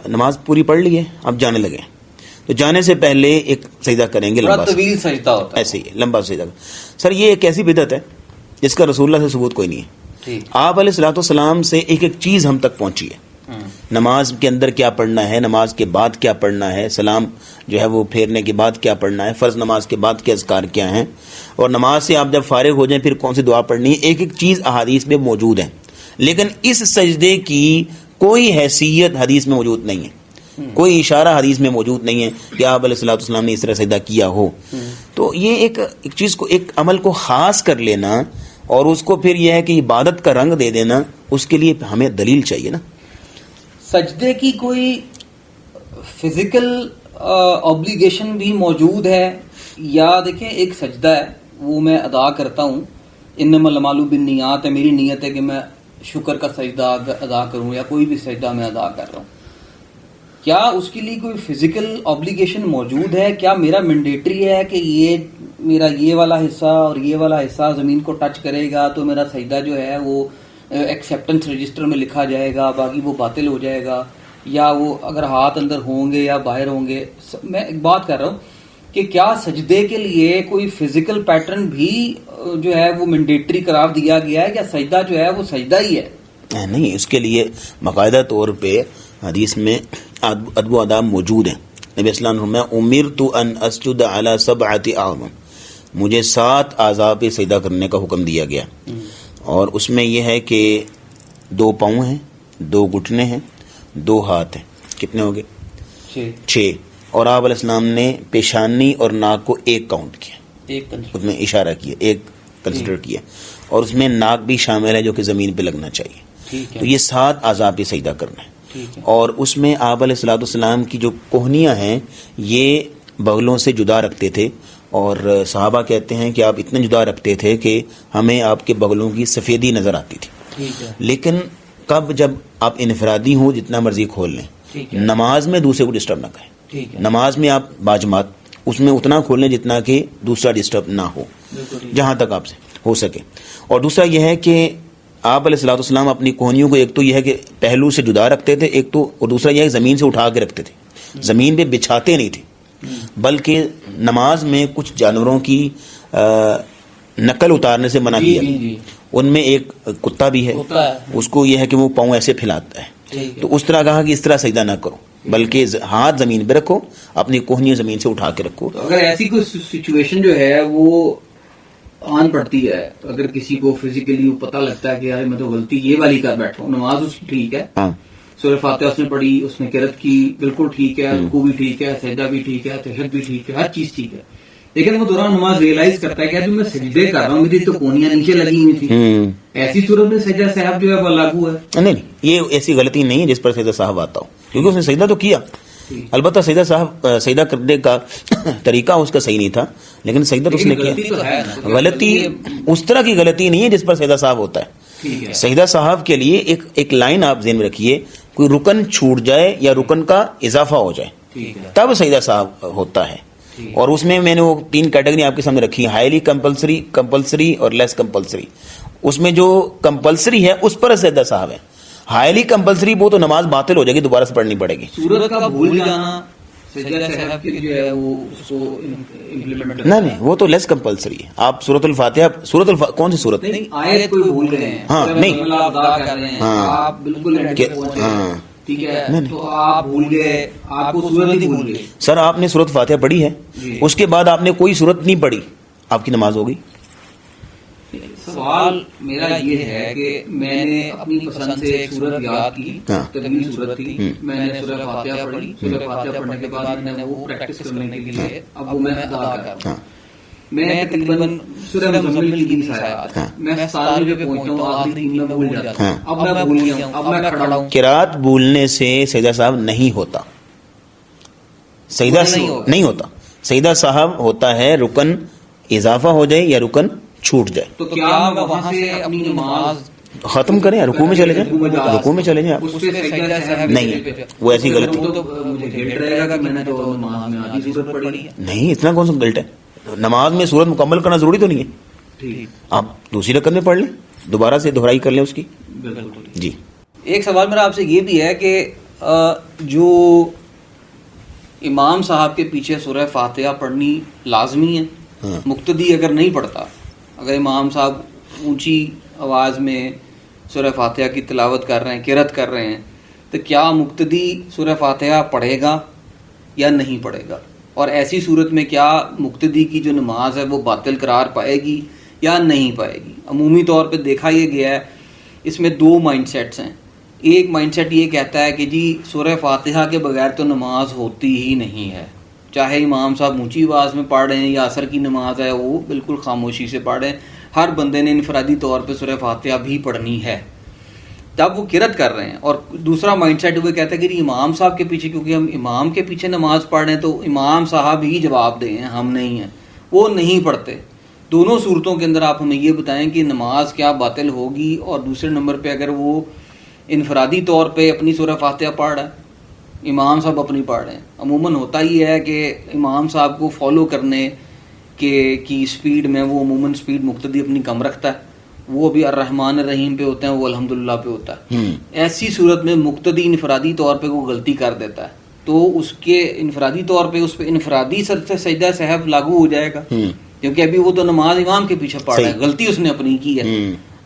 نماز پوری پڑھ لی ہے اب جانے لگے, تو جانے سے پہلے ایک سجدہ کریں گے لمبا طویل سجدہ ہوتا ہے, ایسے ہی لمبا سجدہ. سر یہ ایک ایسی بدعت ہے جس کا رسول اللہ سے ثبوت کوئی نہیں ہے. آپ علیہ الصلوۃ والسلام سے ایک ایک چیز ہم تک پہنچی ہے, نماز کے اندر کیا پڑھنا ہے, نماز کے بعد کیا پڑھنا ہے, سلام جو ہے وہ پھیرنے کے بعد کیا پڑھنا ہے, فرض نماز کے بعد کے اذکار کیا ہیں, اور نماز سے آپ جب فارغ ہو جائیں پھر کون سی دعا پڑھنی ہے, ایک ایک چیز احادیث میں موجود ہے. لیکن اس سجدے کی کوئی حیثیت حدیث میں موجود نہیں ہے, کوئی اشارہ حدیث میں موجود نہیں ہے کہ آپ علیہ الصلوۃ والسلام نے اس طرح سجدہ کیا ہو. تو یہ ایک چیز کو, ایک عمل کو خاص کر لینا اور اس کو پھر یہ ہے کہ عبادت کا رنگ دے دینا, اس کے لیے ہمیں دلیل چاہیے نا. سجدے کی کوئی فزیکل اوبلیگیشن بھی موجود ہے, یا دیکھیں ایک سجدہ ہے وہ میں ادا کرتا ہوں, انما الاعمال بالنیات ہے, میری نیت ہے کہ میں شکر کا سجدہ ادا کروں یا کوئی بھی سجدہ میں ادا کر رہا ہوں, کیا اس کے لیے کوئی فزیکل اوبلیگیشن موجود ہے؟ کیا میرا مینڈیٹری ہے کہ یہ میرا یہ والا حصہ اور یہ والا حصہ زمین کو ٹچ کرے گا تو میرا سجدہ جو ہے وہ ایکسیپٹنس رجسٹر میں لکھا جائے گا, باقی وہ باطل ہو جائے گا, یا وہ اگر ہاتھ اندر ہوں گے یا باہر ہوں گے؟ میں ایک بات کر رہا ہوں کہ کیا سجدے کے لیے کوئی فزیکل پیٹرن بھی جو ہے وہ مینڈیٹری قرار دیا گیا ہے, یا سجدہ جو ہے وہ سجدہ ہی ہے؟ نہیں, اس کے لیے باقاعدہ طور پہ حدیث میں ادب و آداب موجود ہیں. نبی اسلام نے فرمایا امرت ان اسجد علی سبعۃ اعظم, مجھے 7 اعضاء پہ سجدہ کرنے کا حکم دیا گیا, اور اس میں یہ ہے کہ 2 پاؤں ہیں, 2 گھٹنے ہیں, 2 ہاتھ ہیں. کتنے ہو گئے؟ 6. اور آپ علیہ السلام نے پیشانی اور ناک کو ایک کاؤنٹ کیا, اس میں اشارہ کیا, ایک کنسیڈر کیا, اور اس میں ناک بھی شامل ہے جو کہ زمین پہ لگنا چاہیے. تو یہ 7 اعضاء پہ سجدہ کرنا ہے. اور اس میں آپ علیہ الصلوۃ والسلام کی جو کوہنیاں ہیں یہ بغلوں سے جدا رکھتے تھے, اور صحابہ کہتے ہیں کہ آپ اتنے جدا رکھتے تھے کہ ہمیں آپ کے بغلوں کی سفیدی نظر آتی تھی. لیکن کب جب آپ انفرادی ہوں جتنا مرضی کھول لیں, نماز میں دوسرے کو ڈسٹرب نہ کریں. نماز میں آپ باجماعت اس میں اتنا کھول لیں جتنا کہ دوسرا ڈسٹرب نہ ہو, جہاں تک آپ سے ہو سکے. اور دوسرا یہ ہے کہ آپ علیہ الصلوۃ والسلام اپنی کوہنیوں کو ایک تو یہ ہے کہ پہلو سے جدا رکھتے تھے, ایک تو, اور دوسرا یہ ہے زمین سے اٹھا کے رکھتے تھے, زمین پہ بچھاتے نہیں تھے. بلکہ نماز میں کچھ جانوروں کی نقل اتارنے سے منع کیا, ان میں ایک کتا بھی ہے, اس کو یہ ہے کہ وہ پاؤں ایسے پھیلاتا ہے, تو اس طرح کہا کہ اس طرح سجدہ نہ کرو, بلکہ ہاتھ زمین پہ رکھو, اپنی کوہنیاں زمین سے اٹھا کے رکھو. اگر ایسی کوئی سچویشن جو ہے وہ آن پڑتی ہے, اگر کسی کو فزیکلی پتہ لگتا ہے کہ یار میں تو غلطی یہ والی کر بیٹھا ہوں, نماز اس کی ٹھیک ہے, سورہ فاتحہ اس نے پڑھی, اس نے قرأت کی بالکل ٹھیک ہے, رکوع بھی ٹھیک ہے, سجدہ بھی ٹھیک ہے, تشہد بھی ٹھیک ہے, ہر چیز ٹھیک ہے, لیکن وہ دوران نماز ریئلائز کرتا ہے کہ ابھی میں سجدے کر رہا ہوں، میری تو کونیاں نیچے لگی ہوئی تھی، ایسی صورت میں سجدہ صاحب جو ہے وہ لاگو ہے؟ نہیں، یہ ایسی غلطی نہیں ہے جس پر سجدہ صاحب آتا ہو، کیونکہ اس نے سجدہ تو کیا. البتہ سجدہ کرنے کا طریقہ اس کا صحیح نہیں تھا، لیکن سجدہ تو اس نے کیا. غلطی اس طرح کی غلطی نہیں ہے جس پر سجدہ صاحب ہوتا ہے. سجدہ صاحب کے لیے ایک لائن آپ ذہن میں رکھیے، کوئی رکن چھوٹ جائے یا رکن کا اضافہ ہو جائے تب سجدہ صاحب ہوتا ہے. اور اس میں نے وہ 3 کیٹیگری آپ کے سامنے رکھی ہیں، ہائیلی کمپلسری اور لیس کمپلسری. اس میں جو کمپلسری ہے اس پر سجدہ صاحب ہے. ہائیلی کمپلسری وہ تو نماز باطل ہو جائے گی، دوبارہ سے پڑھنی پڑے گی. سورت کا بھول جانا سجدہ صاحب کی جو ہے وہ اس کو امپلیمنٹ نہیں، وہ تو لیس کمپلسری ہے. آپ سورۃ الفاتحہ کون سی سورت؟ نہیں، آیت کوئی بھول گئے ہیں، ہاں نہیں، اللہ ادا کر رہے ہیں، آپ بالکل ہاں ٹھیک ہے، تو آپ بھول گئے، آپ کو سورت ہی بھول گئے. سر آپ نے سورۃ فاتحہ پڑھی ہے، اس کے بعد آپ نے کوئی سورت نہیں پڑھی، آپ کی نماز ہوگی؟ سوال میرا یہ ہے کہ میں نے اپنی پسند سے ایک سورت یاد کی، ترغیبی سورت تھی، میں نے سورہ فاتحہ پڑھی، سورہ فاتحہ پڑھنے کے بعد میں نے وہ پریکٹس کرنے کے لیے اب وہ میں ادا کر رہا ہوں. میں تقریباً سورہ مزمل کی 20 آیات میں 17ویں پہ پہنچتا ہوں، آخری 3 میں بھول جاتا ہوں، اب میں بھول گیا ہوں، اب میں کھڑا ہوں. قرات بھولنے سے سجدہ صاحب نہیں ہوتا، سجدہ نہیں ہوتا. سجدہ صاحب ہوتا ہے رکن اضافہ ہو جائے یا رکن چھوٹ جائے. تو کیا میں وہاں سے اپنی نماز ختم کریں، رکوع میں چلے جائیں، رکوع میں چلے جائیں آپ؟ اس پہ سجدہ صاحب نہیں، وہ ایسی غلطی تو مجھے گلٹ رہے گا کہ میں نے تو نماز میں آدھی سورت پڑھی ہے. نہیں، اتنا کون سا گلٹ ہے؟ نماز میں سورت مکمل کرنا ضروری تو نہیں ہے، آپ دوسری رکعت میں پڑھ لیں، دوبارہ سے دہرائی کر لیں اس کی. جی ایک سوال میرا آپ سے یہ بھی ہے کہ جو امام صاحب کے پیچھے سورہ فاتحہ پڑھنی لازمی ہے، مقتدی اگر نہیں پڑھتا، اگر امام صاحب اونچی آواز میں سورہ فاتحہ کی تلاوت کر رہے ہیں، قرات کر رہے ہیں، تو کیا مقتدی سورہ فاتحہ پڑھے گا یا نہیں پڑھے گا؟ اور ایسی صورت میں کیا مقتدی کی جو نماز ہے وہ باطل قرار پائے گی یا نہیں پائے گی؟ عمومی طور پہ دیکھا یہ گیا ہے، اس میں 2 مائنڈ سیٹس ہیں. ایک مائنڈ سیٹ یہ کہتا ہے کہ جی سورہ فاتحہ کے بغیر تو نماز ہوتی ہی نہیں ہے، چاہے امام صاحب اونچی آواز میں پڑھ رہے ہیں یا عصر کی نماز ہے وہ بالکل خاموشی سے پڑھ رہے ہیں، ہر بندے نے انفرادی طور پہ سورہ فاتحہ بھی پڑھنی ہے جب وہ قرات کر رہے ہیں. اور دوسرا مائنڈ سیٹ وہ کہتا ہے کہ امام صاحب کے پیچھے، کیونکہ ہم امام کے پیچھے نماز پڑھ رہے ہیں تو امام صاحب ہی جواب دیں، ہم نہیں ہیں، وہ نہیں پڑھتے. دونوں صورتوں کے اندر آپ ہمیں یہ بتائیں کہ نماز کیا باطل ہوگی؟ اور دوسرے نمبر پہ اگر وہ انفرادی طور پہ اپنی سورہ فاتحہ پڑھ رہا ہے، امام صاحب اپنی پڑھ رہے ہیں، عموماً ہوتا ہی ہے کہ امام صاحب کو فالو کرنے کی سپیڈ میں وہ عموماً سپیڈ مقتدی اپنی کم رکھتا ہے، وہ بھی الرحمن الرحیم پہ ہوتے ہیں، وہ الحمدللہ پہ ہوتا ہے. ایسی صورت میں مقتدی انفرادی طور پہ وہ غلطی کر دیتا ہے تو اس کے انفرادی طور پہ اس پہ انفرادی سجدہ صاحب لاگو ہو جائے گا، کیونکہ ابھی وہ تو نماز امام کے پیچھے پڑھ رہا ہے، غلطی اس نے اپنی کی ہے.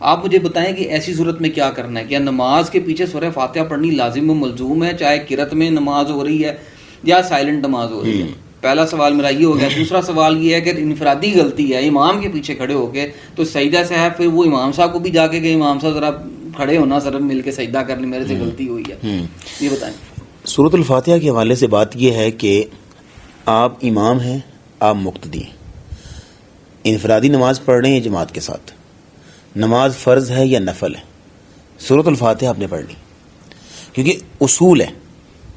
آپ مجھے بتائیں کہ ایسی صورت میں کیا کرنا ہے؟ کیا نماز کے پیچھے سورہ فاتحہ پڑھنی لازم و ملزوم ہے، چاہے قرات میں نماز ہو رہی ہے یا سائلنٹ نماز ہو رہی ہے؟ پہلا سوال میرا یہ ہو گیا. دوسرا سوال یہ ہے کہ انفرادی غلطی ہے امام کے پیچھے کھڑے ہو کے، تو سجدہ صاحب پھر وہ امام صاحب کو بھی جا کے کہ امام صاحب ذرا کھڑے ہونا، سر مل کے سجدہ کرنے، میرے سے غلطی ہوئی ہے، یہ بتائیں. سورۃ الفاتحہ کے حوالے سے بات یہ ہے کہ آپ امام ہیں، آپ مقتدی ہیں، انفرادی نماز پڑھ رہے ہیں جماعت کے ساتھ، نماز فرض ہے یا نفل ہے، سورۃ الفاتحہ آپ نے پڑھنی، کیونکہ اصول ہے.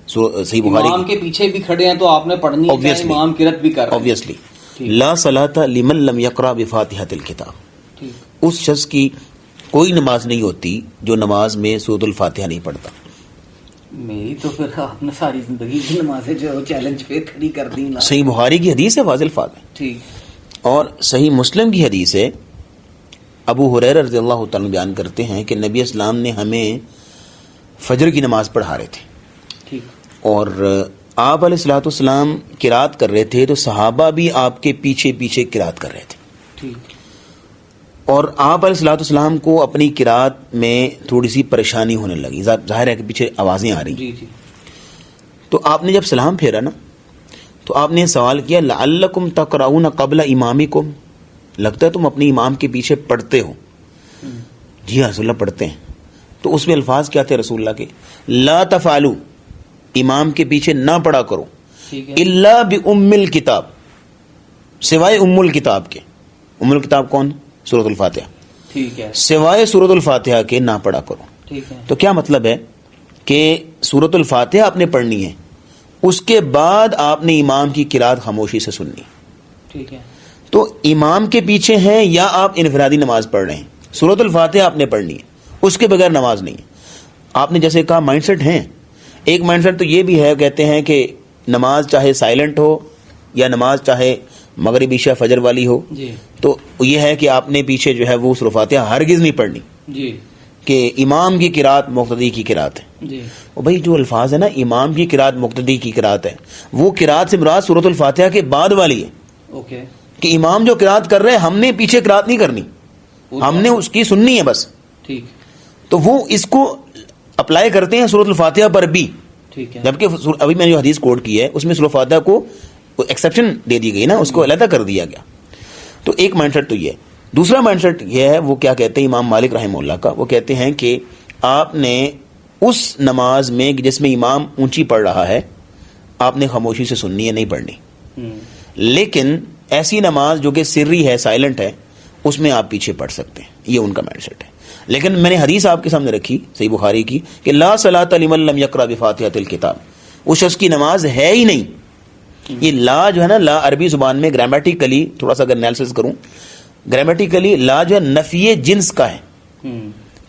صحیح بخاری امام کے پیچھے بھی کھڑے ہیں تو آپ نے پڑھنی ہے، امام قرات بھی کر رہے ہیں. obviously لا صلاۃ لمن لم یقرأ بفاتحۃ الکتاب، اس شخص کی کوئی نماز نہیں ہوتی جو نماز میں سورۃ الفاتحہ نہیں پڑھتا. میری تو پھر آپ نے ساری زندگی کی نمازیں جو چیلنج پہ کھڑی کر دی. صحیح بخاری کی حدیث ہے، واضح الفاظ ہے. ٹھیک. اور صحیح مسلم کی حدیث ہے، ابو ہریرہ رضی اللہ تعالیٰ بیان کرتے ہیں کہ نبی اسلام نے ہمیں فجر کی نماز پڑھا رہے تھے، اور آپ علیہ الصلوۃ والسلام قرات کر رہے تھے تو صحابہ بھی آپ کے پیچھے پیچھے قرات کر رہے تھے. اور آپ علیہ الصلوۃ والسلام کو اپنی قرات میں تھوڑی سی پریشانی ہونے لگی، ظاہر ہے کہ پیچھے آوازیں آ رہی. تو آپ نے جب سلام پھیرا نا تو آپ نے سوال کیا لعلکم تقرؤون قبل امامکم، لگتا ہے تم اپنے امام کے پیچھے پڑھتے ہو. جی ہاں رسول اللہ پڑھتے ہیں. تو اس میں الفاظ کیا تھے رسول اللہ کے؟ لا تفعلوا، امام کے پیچھے نہ پڑھا کرو، الا بام الکتاب، سوائے ام الکتاب کے. ام الکتاب کون؟ سورۃ الفاتحہ. ٹھیک ہے. سوائے سورۃ الفاتحہ کے نہ پڑھا کرو. ٹھیک ہے. تو کیا مطلب ہے کہ سورۃ الفاتحہ آپ نے پڑھنی ہے, اس کے بعد آپ نے امام کی قرات خاموشی سے سننی. ٹھیک ہے. تو امام کے پیچھے ہیں یا آپ انفرادی نماز پڑھ رہے ہیں, سورۃ الفاتحہ آپ نے پڑھنی ہے, اس کے بغیر نماز نہیں ہے. آپ نے جیسے کہا مائنڈ سیٹ ہیں, ایک مائنڈ سیٹ تو یہ بھی ہے, کہتے ہیں کہ نماز چاہے سائلنٹ ہو یا نماز چاہے مغرب عشاء فجر والی ہو, جی. تو یہ ہے کہ آپ نے پیچھے جو ہے وہ سورۃ الفاتحہ ہرگز نہیں پڑھنی, جی. کہ امام کی قرات مقتدی کی قرات ہے. جی. اور بھائی جو الفاظ ہے نا, امام کی قرات مقتدی کی قرات ہے, وہ قرات سے مراد سورۃ الفاتحہ کے بعد والی ہے. اوکے. کہ امام جو قرات کر رہے ہیں ہم نے پیچھے قرات نہیں کرنی, ہم نے اس کی سننی ہے بس. ٹھیک. تو وہ اس کو اپلائی کرتے ہیں سورۃ الفاتحہ پر بھی. ٹھیک ہے. جبکہ ابھی میں نے جو حدیث کوٹ کی ہے اس میں سورۃ الفاتحہ کو ایکسیپشن دے دی گئی نا, اس کو علیحدہ کر دیا گیا. تو ایک مائنڈ سیٹ تو یہ ہے. دوسرا مائنڈ سیٹ یہ ہے, وہ کیا کہتے ہیں امام مالک رحمہ اللہ کا, وہ کہتے ہیں کہ آپ نے اس نماز میں جس میں امام اونچی پڑھ رہا ہے آپ نے خاموشی سے سننی ہے, نہیں پڑھنی. لیکن ایسی نماز جو کہ سری ہے, سائلنٹ ہے, اس میں آپ پیچھے پڑھ سکتے ہیں. یہ ان کا مائنڈ سیٹ ہے. لیکن میں نے حدیث آپ کے سامنے رکھی صحیح بخاری کی کہ لا صلاۃ لمن لم یقرأ بفاتحۃ الکتاب, اس شخص کی نماز ہے ہی نہیں. یہ لا جو ہے نا, لا عربی زبان میں گرامیٹیکلی تھوڑا سا اگر انالیسس کروں, گرامیٹیکلی لا جو ہے نفی جنس کا ہے,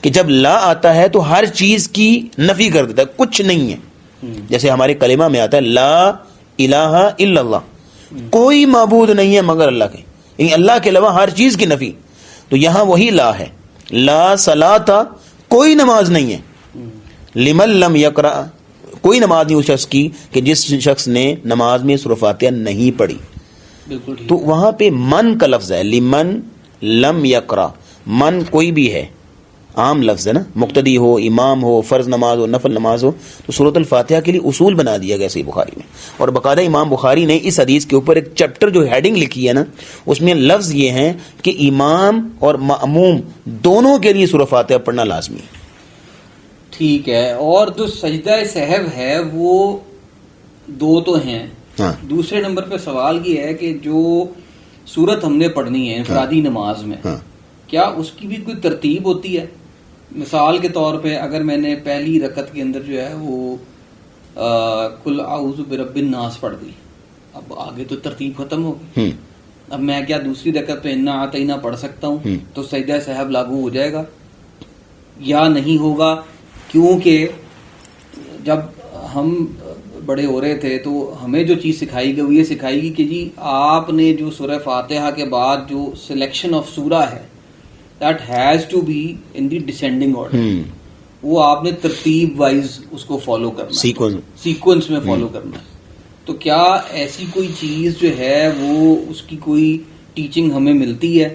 کہ جب لا آتا ہے تو ہر چیز کی نفی کر دیتا ہے, کچھ نہیں ہے. جیسے ہمارے کلمہ میں آتا ہے لا الہ الا اللہ, کوئی معبود نہیں ہے مگر اللہ کے, یعنی اللہ کے علاوہ ہر چیز کی نفی. تو یہاں وہی لا ہے. لا صلاۃ, کوئی نماز نہیں ہے. لمن لم یقرأ, کوئی نماز نہیں اس شخص کی کہ جس شخص نے نماز میں سورۃ فاتحہ نہیں پڑھی. بالکل. تو وہاں پہ من کا لفظ ہے, لمن لم یقرأ, من کوئی بھی ہے, عام لفظ ہے نا, مقتدی ہو, امام ہو, فرض نماز ہو, نفل نماز ہو. تو سورۃ الفاتحہ کے لیے اصول بنا دیا گیا صحیح بخاری میں, اور باقاعدہ امام بخاری نے اس حدیث کے اوپر ایک چیپٹر جو ہیڈنگ لکھی ہے نا, اس میں لفظ یہ ہیں کہ امام اور مأموم دونوں کے لیے سورۃ فاتحہ پڑھنا لازمی ہے. ٹھیک ہے. اور جو سجدہ سہو ہے وہ دو تو ہیں. ہاں. دوسرے نمبر پہ سوال یہ ہے کہ جو سورت ہم نے پڑھنی ہے انفرادی نماز میں, کیا اس کی بھی کوئی ترتیب ہوتی ہے؟ مثال کے طور پہ اگر میں نے پہلی رکعت کے اندر جو ہے وہ قل اعوذ برب الناس پڑھ دی, اب آگے تو ترتیب ختم ہوگی. اب میں کیا دوسری رکعت پہ انا اعطینا پڑھ سکتا ہوں تو سجدہ سہو لاگو ہو جائے گا یا نہیں ہوگا؟ کیونکہ جب ہم بڑے ہو رہے تھے تو ہمیں جو چیز سکھائی گئی وہ یہ سکھائی گئی کہ جی آپ نے جو سورہ فاتحہ کے بعد جو سلیکشن آف سورہ ہے that has to be in the descending order, وہ آپ نے ترتیب وائز اس کو فالو کرنا ہے, سیکوینس میں فالو کرنا ہے. تو کیا ایسی کوئی چیز جو ہے وہ اس کی کوئی ٹیچنگ ہمیں ملتی ہے؟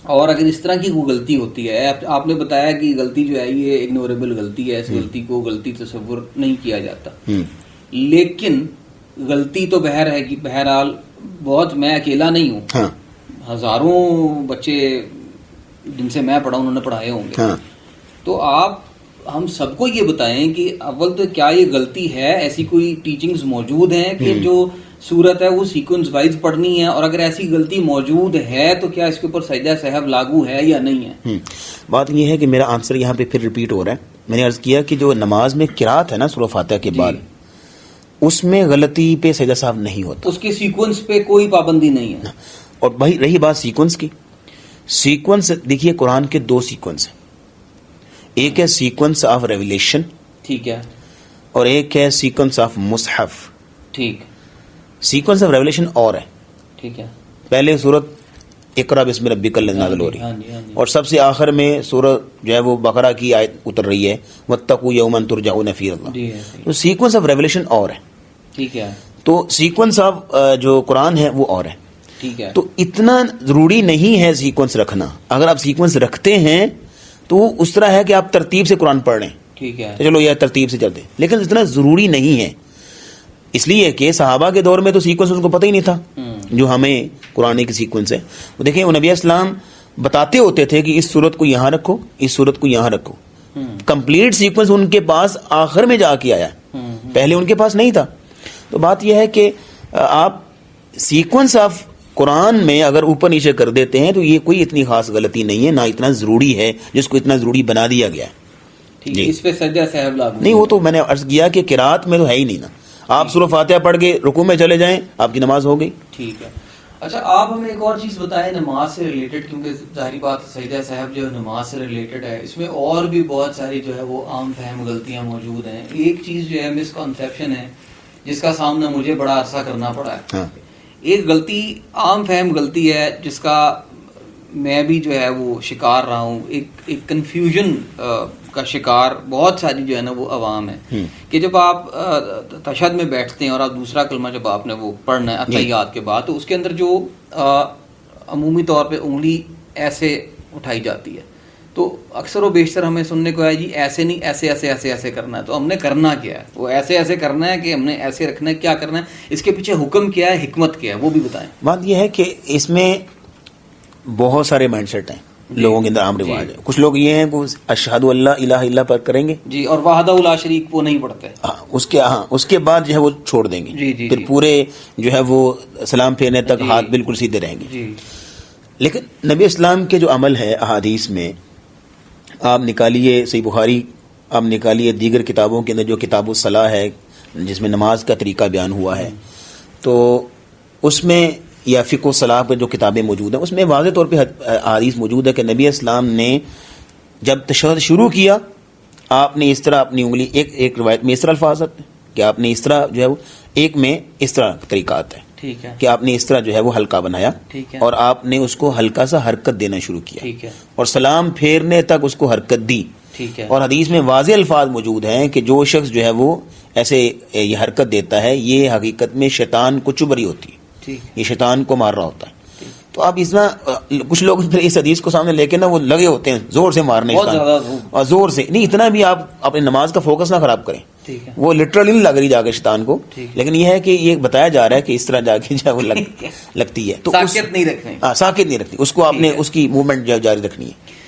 اور اگر اس طرح کی کوئی غلطی ہوتی ہے, آپ نے بتایا کہ غلطی جو ہے یہ اگنوریبل غلطی ہے, اس غلطی کو غلطی تصور نہیں کیا جاتا, لیکن غلطی تو بہرحال بہت, میں اکیلا نہیں ہوں, ہزاروں بچے جن سے میں پڑھا انہوں نے پڑھائے ہوں گے. تو آپ ہم سب کو یہ بتائیں کہ اول تو کیا یہ غلطی ہے, ایسی کوئی ٹیچنگز موجود ہیں کہ جو صورت ہے وہ سیکوینس وائز پڑھنی ہے, اور اگر ایسی غلطی موجود ہے تو کیا اس کے اوپر سجدہ سہو لاگو ہے یا نہیں ہے؟ بات یہ ہے کہ میرا آنسر یہاں پہ پھر ریپیٹ ہو رہا ہے. میں نے عرض کیا کہ جو نماز میں قرات ہے نا سورۃ فاتحہ کے بعد, اس میں غلطی پہ سجدہ سہو نہیں ہوتا, اس کے سیکوینس پہ کوئی پابندی نہیں ہے. اور بھائی رہی بات سیکوینس کی, سیکوینس دیکھیے قرآن کے دو سیکوینس ہیں, ایک ہے سیکوینس آف ریویلیشن, ٹھیک ہے, اور ایک ہے سیکوینس آف مصحف. ٹھیک. سیکوینس آف ریویلیشن اور ہے, ٹھیک ہے, پہلے سورت اقرا بسم ربک الذی نازل ہو رہی ہے, اور سب سے آخر میں سورت جو ہے وہ بقرہ کی آیت اتر رہی ہے, واتقوا یوما ترجعون فیہ الی اللہ. تو سیکوینس آف ریویلیشن اور ہے, ٹھیک ہے, تو سیکوینس آف جو قرآن ہے وہ اور ہے. ٹھیک ہے. تو اتنا ضروری نہیں ہے سیکوینس رکھنا. اگر آپ سیکوینس رکھتے ہیں تو اس طرح ہے کہ آپ ترتیب سے قرآن پڑھ رہے ہیں, ٹھیک ہے, چلو یہ ترتیب سے چلتے ہیں, لیکن اتنا ضروری نہیں ہے. اس لیے کہ صحابہ کے دور میں تو سیکوینس ان کو پتہ ہی نہیں تھا جو ہمیں قرآن کی سیکوینس ہے. وہ دیکھیں, وہ نبی اسلام بتاتے ہوتے تھے کہ اس صورت کو یہاں رکھو, اس صورت کو یہاں رکھو. کمپلیٹ سیکوینس ان کے پاس آخر میں جا کے آیا, پہلے ان کے پاس نہیں تھا. تو بات یہ ہے کہ آپ سیکوینس آف قرآن میں اگر اوپر نیچے کر دیتے ہیں تو یہ کوئی اتنی خاص غلطی نہیں ہے، نہ اتنا ضروری ہے جس کو اتنا ضروری بنا دیا گیا ہے. ٹھیک ہے، اس پہ سجدہ سہو لاگو نہیں، وہ تو میں نے عرض کیا کہ قرات میں تو ہے ہی نہیں نا. آپ سورہ فاتحہ پڑھ کے رکوع میں چلے جائیں، آپ کی نماز ہو گئی. ٹھیک ہے. اچھا آپ ہمیں ایک اور چیز بتائیں نماز سے ریلیٹڈ، کیونکہ ظاہری بات سجدہ صاحب جو ہے نماز سے ریلیٹڈ ہے، اس میں اور بھی بہت ساری جو ہے وہ عام فہم غلطیاں موجود ہیں. ایک چیز جو ہے مسکنسیپشن ہے جس کا سامنا مجھے بڑا عرصہ کرنا پڑا ہے. ہاں. ایک غلطی، عام فہم غلطی ہے جس کا میں بھی جو ہے وہ شکار رہا ہوں. ایک کنفیوژن کا شکار بہت ساری جو ہے نا وہ عوام ہے کہ جب آپ تشہد میں بیٹھتے ہیں اور آپ دوسرا کلمہ جب آپ نے وہ پڑھنا ہے اتحیات کے بعد، تو اس کے اندر جو عمومی طور پہ انگلی ایسے اٹھائی جاتی ہے، تو اکثر و بیشتر ہمیں سننے کو ہے جی ایسے نہیں، ایسے ایسے ایسے ایسے کرنا ہے. تو ہم نے کرنا کیا ہے؟ وہ ایسے ایسے کرنا ہے کہ ہم نے ایسے رکھنا ہے؟ کیا کرنا ہے؟ اس کے پیچھے حکم کیا ہے، حکمت کیا ہے، وہ بھی بتائیں. بات یہ ہے کہ اس میں بہت سارے مائنڈ سیٹ ہیں لوگوں کے اندر، عام رواج ہے. کچھ لوگ یہ ہیں کہ اشہد اللہ الہ الا پر کریں گے جی، اور وحدہ لا شریک وہ نہیں پڑھتے. اس کے بعد جو ہے وہ چھوڑ دیں گے. پھر پورے جو ہے وہ سلام پھیرنے تک ہاتھ بالکل سیدھے رہیں گے. لیکن نبی اسلام کے جو عمل ہے احادیث میں، آپ نکالیے صحیح بخاری، آپ نکالیے دیگر کتابوں کے اندر جو کتاب الصلاح ہے جس میں نماز کا طریقہ بیان ہوا ہے، تو اس میں یا فقہ الصلاح پر جو کتابیں موجود ہیں اس میں واضح طور پہ حدیث موجود ہے کہ نبی اسلام نے جب تشہد شروع کیا، آپ نے اس طرح اپنی انگلی، ایک روایت میں اس طرح الفاظ آتے ہیں کہ آپ نے اس طرح جو ہے وہ، ایک میں اس طرح طریقہ آتا ہے ٹھیک ہے، کہ آپ نے اس طرح جو ہے وہ ہلکا بنایا ٹھیک ہے، اور آپ نے اس کو ہلکا سا حرکت دینا شروع کیا ٹھیک ہے، اور سلام پھیرنے تک اس کو حرکت دی. ٹھیک ہے. اور حدیث میں واضح الفاظ موجود ہیں کہ جو شخص جو ہے وہ ایسے یہ حرکت دیتا ہے یہ حقیقت میں شیطان کو چبھ رہی ہوتی ہے، یہ شیطان کو مار رہا ہوتا ہے. تو اب اس کچھ لوگ پھر اس حدیث کو سامنے لے کے نا وہ لگے ہوتے ہیں زور سے مارنے، اور زور سے نہیں، اتنا بھی آپ اپنی نماز کا فوکس نہ خراب کریں. وہ لٹرلی نہیں لگ رہی جا کے شیطان کو، لیکن یہ ہے کہ یہ بتایا جا رہا ہے کہ اس طرح جا کے جو وہ لگتی ہے، تو ساکت نہیں رکھنی. ساکت نہیں رکھنی، اس کو آپ نے اس کی موومنٹ جاری رکھنی ہے.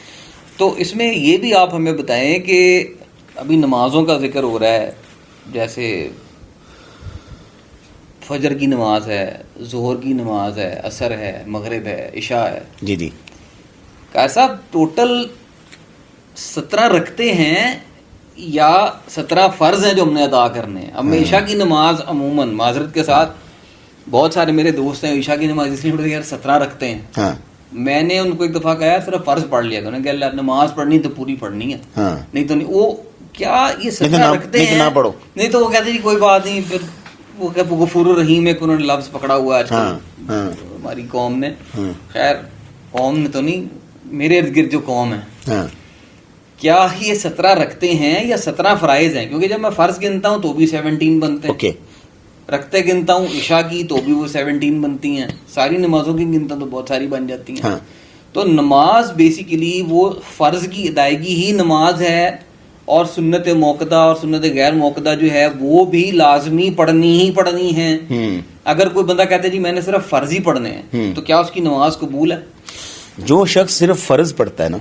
تو اس میں یہ بھی آپ ہمیں بتائیں کہ ابھی نمازوں کا ذکر ہو رہا ہے، جیسے فجر کی نماز ہے، ظہر کی نماز ہے، عصر ہے، مغرب ہے، عشاء ہے. جی جی. قاری صاحب ٹوٹل 17 رکھتے ہیں یا 17 فرض ہیں جو ہم نے ادا کرنے ہیں؟ اب میں عشاء کی نماز عموماً معذرت کے ساتھ بہت سارے میرے دوست ہیں عشاء کی نماز اس لیے پڑھتے ہیں یار 17 رکھتے ہیں. ہاں. میں نے ان کو ایک دفعہ کہا صرف فرض پڑھ لیا، انہوں نے کہا نماز پڑھنی تو پوری پڑھنی ہے، نہیں تو نہیں. وہ کیا یہ 17 رکھتے ہیں؟ نہیں تو وہ کہتے ہیں کوئی بات نہیں. پھر وہ غفور الرحیم ہے کہ انہوں نے لفظ پکڑا ہوا آج کل ہماری قوم نے. خیر قوم نے تو نہیں، میرے ارد گرد جو قوم ہے، کیا یہ 17 رکھتے ہیں یا 17 فرائض ہیں؟ کیونکہ جب میں فرض گنتا ہوں تو بھی 17 بنتے ہیں، رکھتے گنتا ہوں عشاء کی تو بھی وہ 17 بنتی ہیں، ساری نمازوں کی گنتا تو بہت ساری بن جاتی ہیں. تو نماز بیسیکلی وہ فرض کی ادائیگی ہی نماز ہے، اور سنت موقدہ اور سنت غیر موقدہ جو ہے وہ بھی لازمی پڑھنی ہی پڑھنی ہیں. اگر کوئی بندہ کہتے جی میں نے صرف فرض ہی پڑھنے ہیں تو کیا اس کی نماز قبول ہے؟ جو شخص صرف فرض پڑھتا ہے نا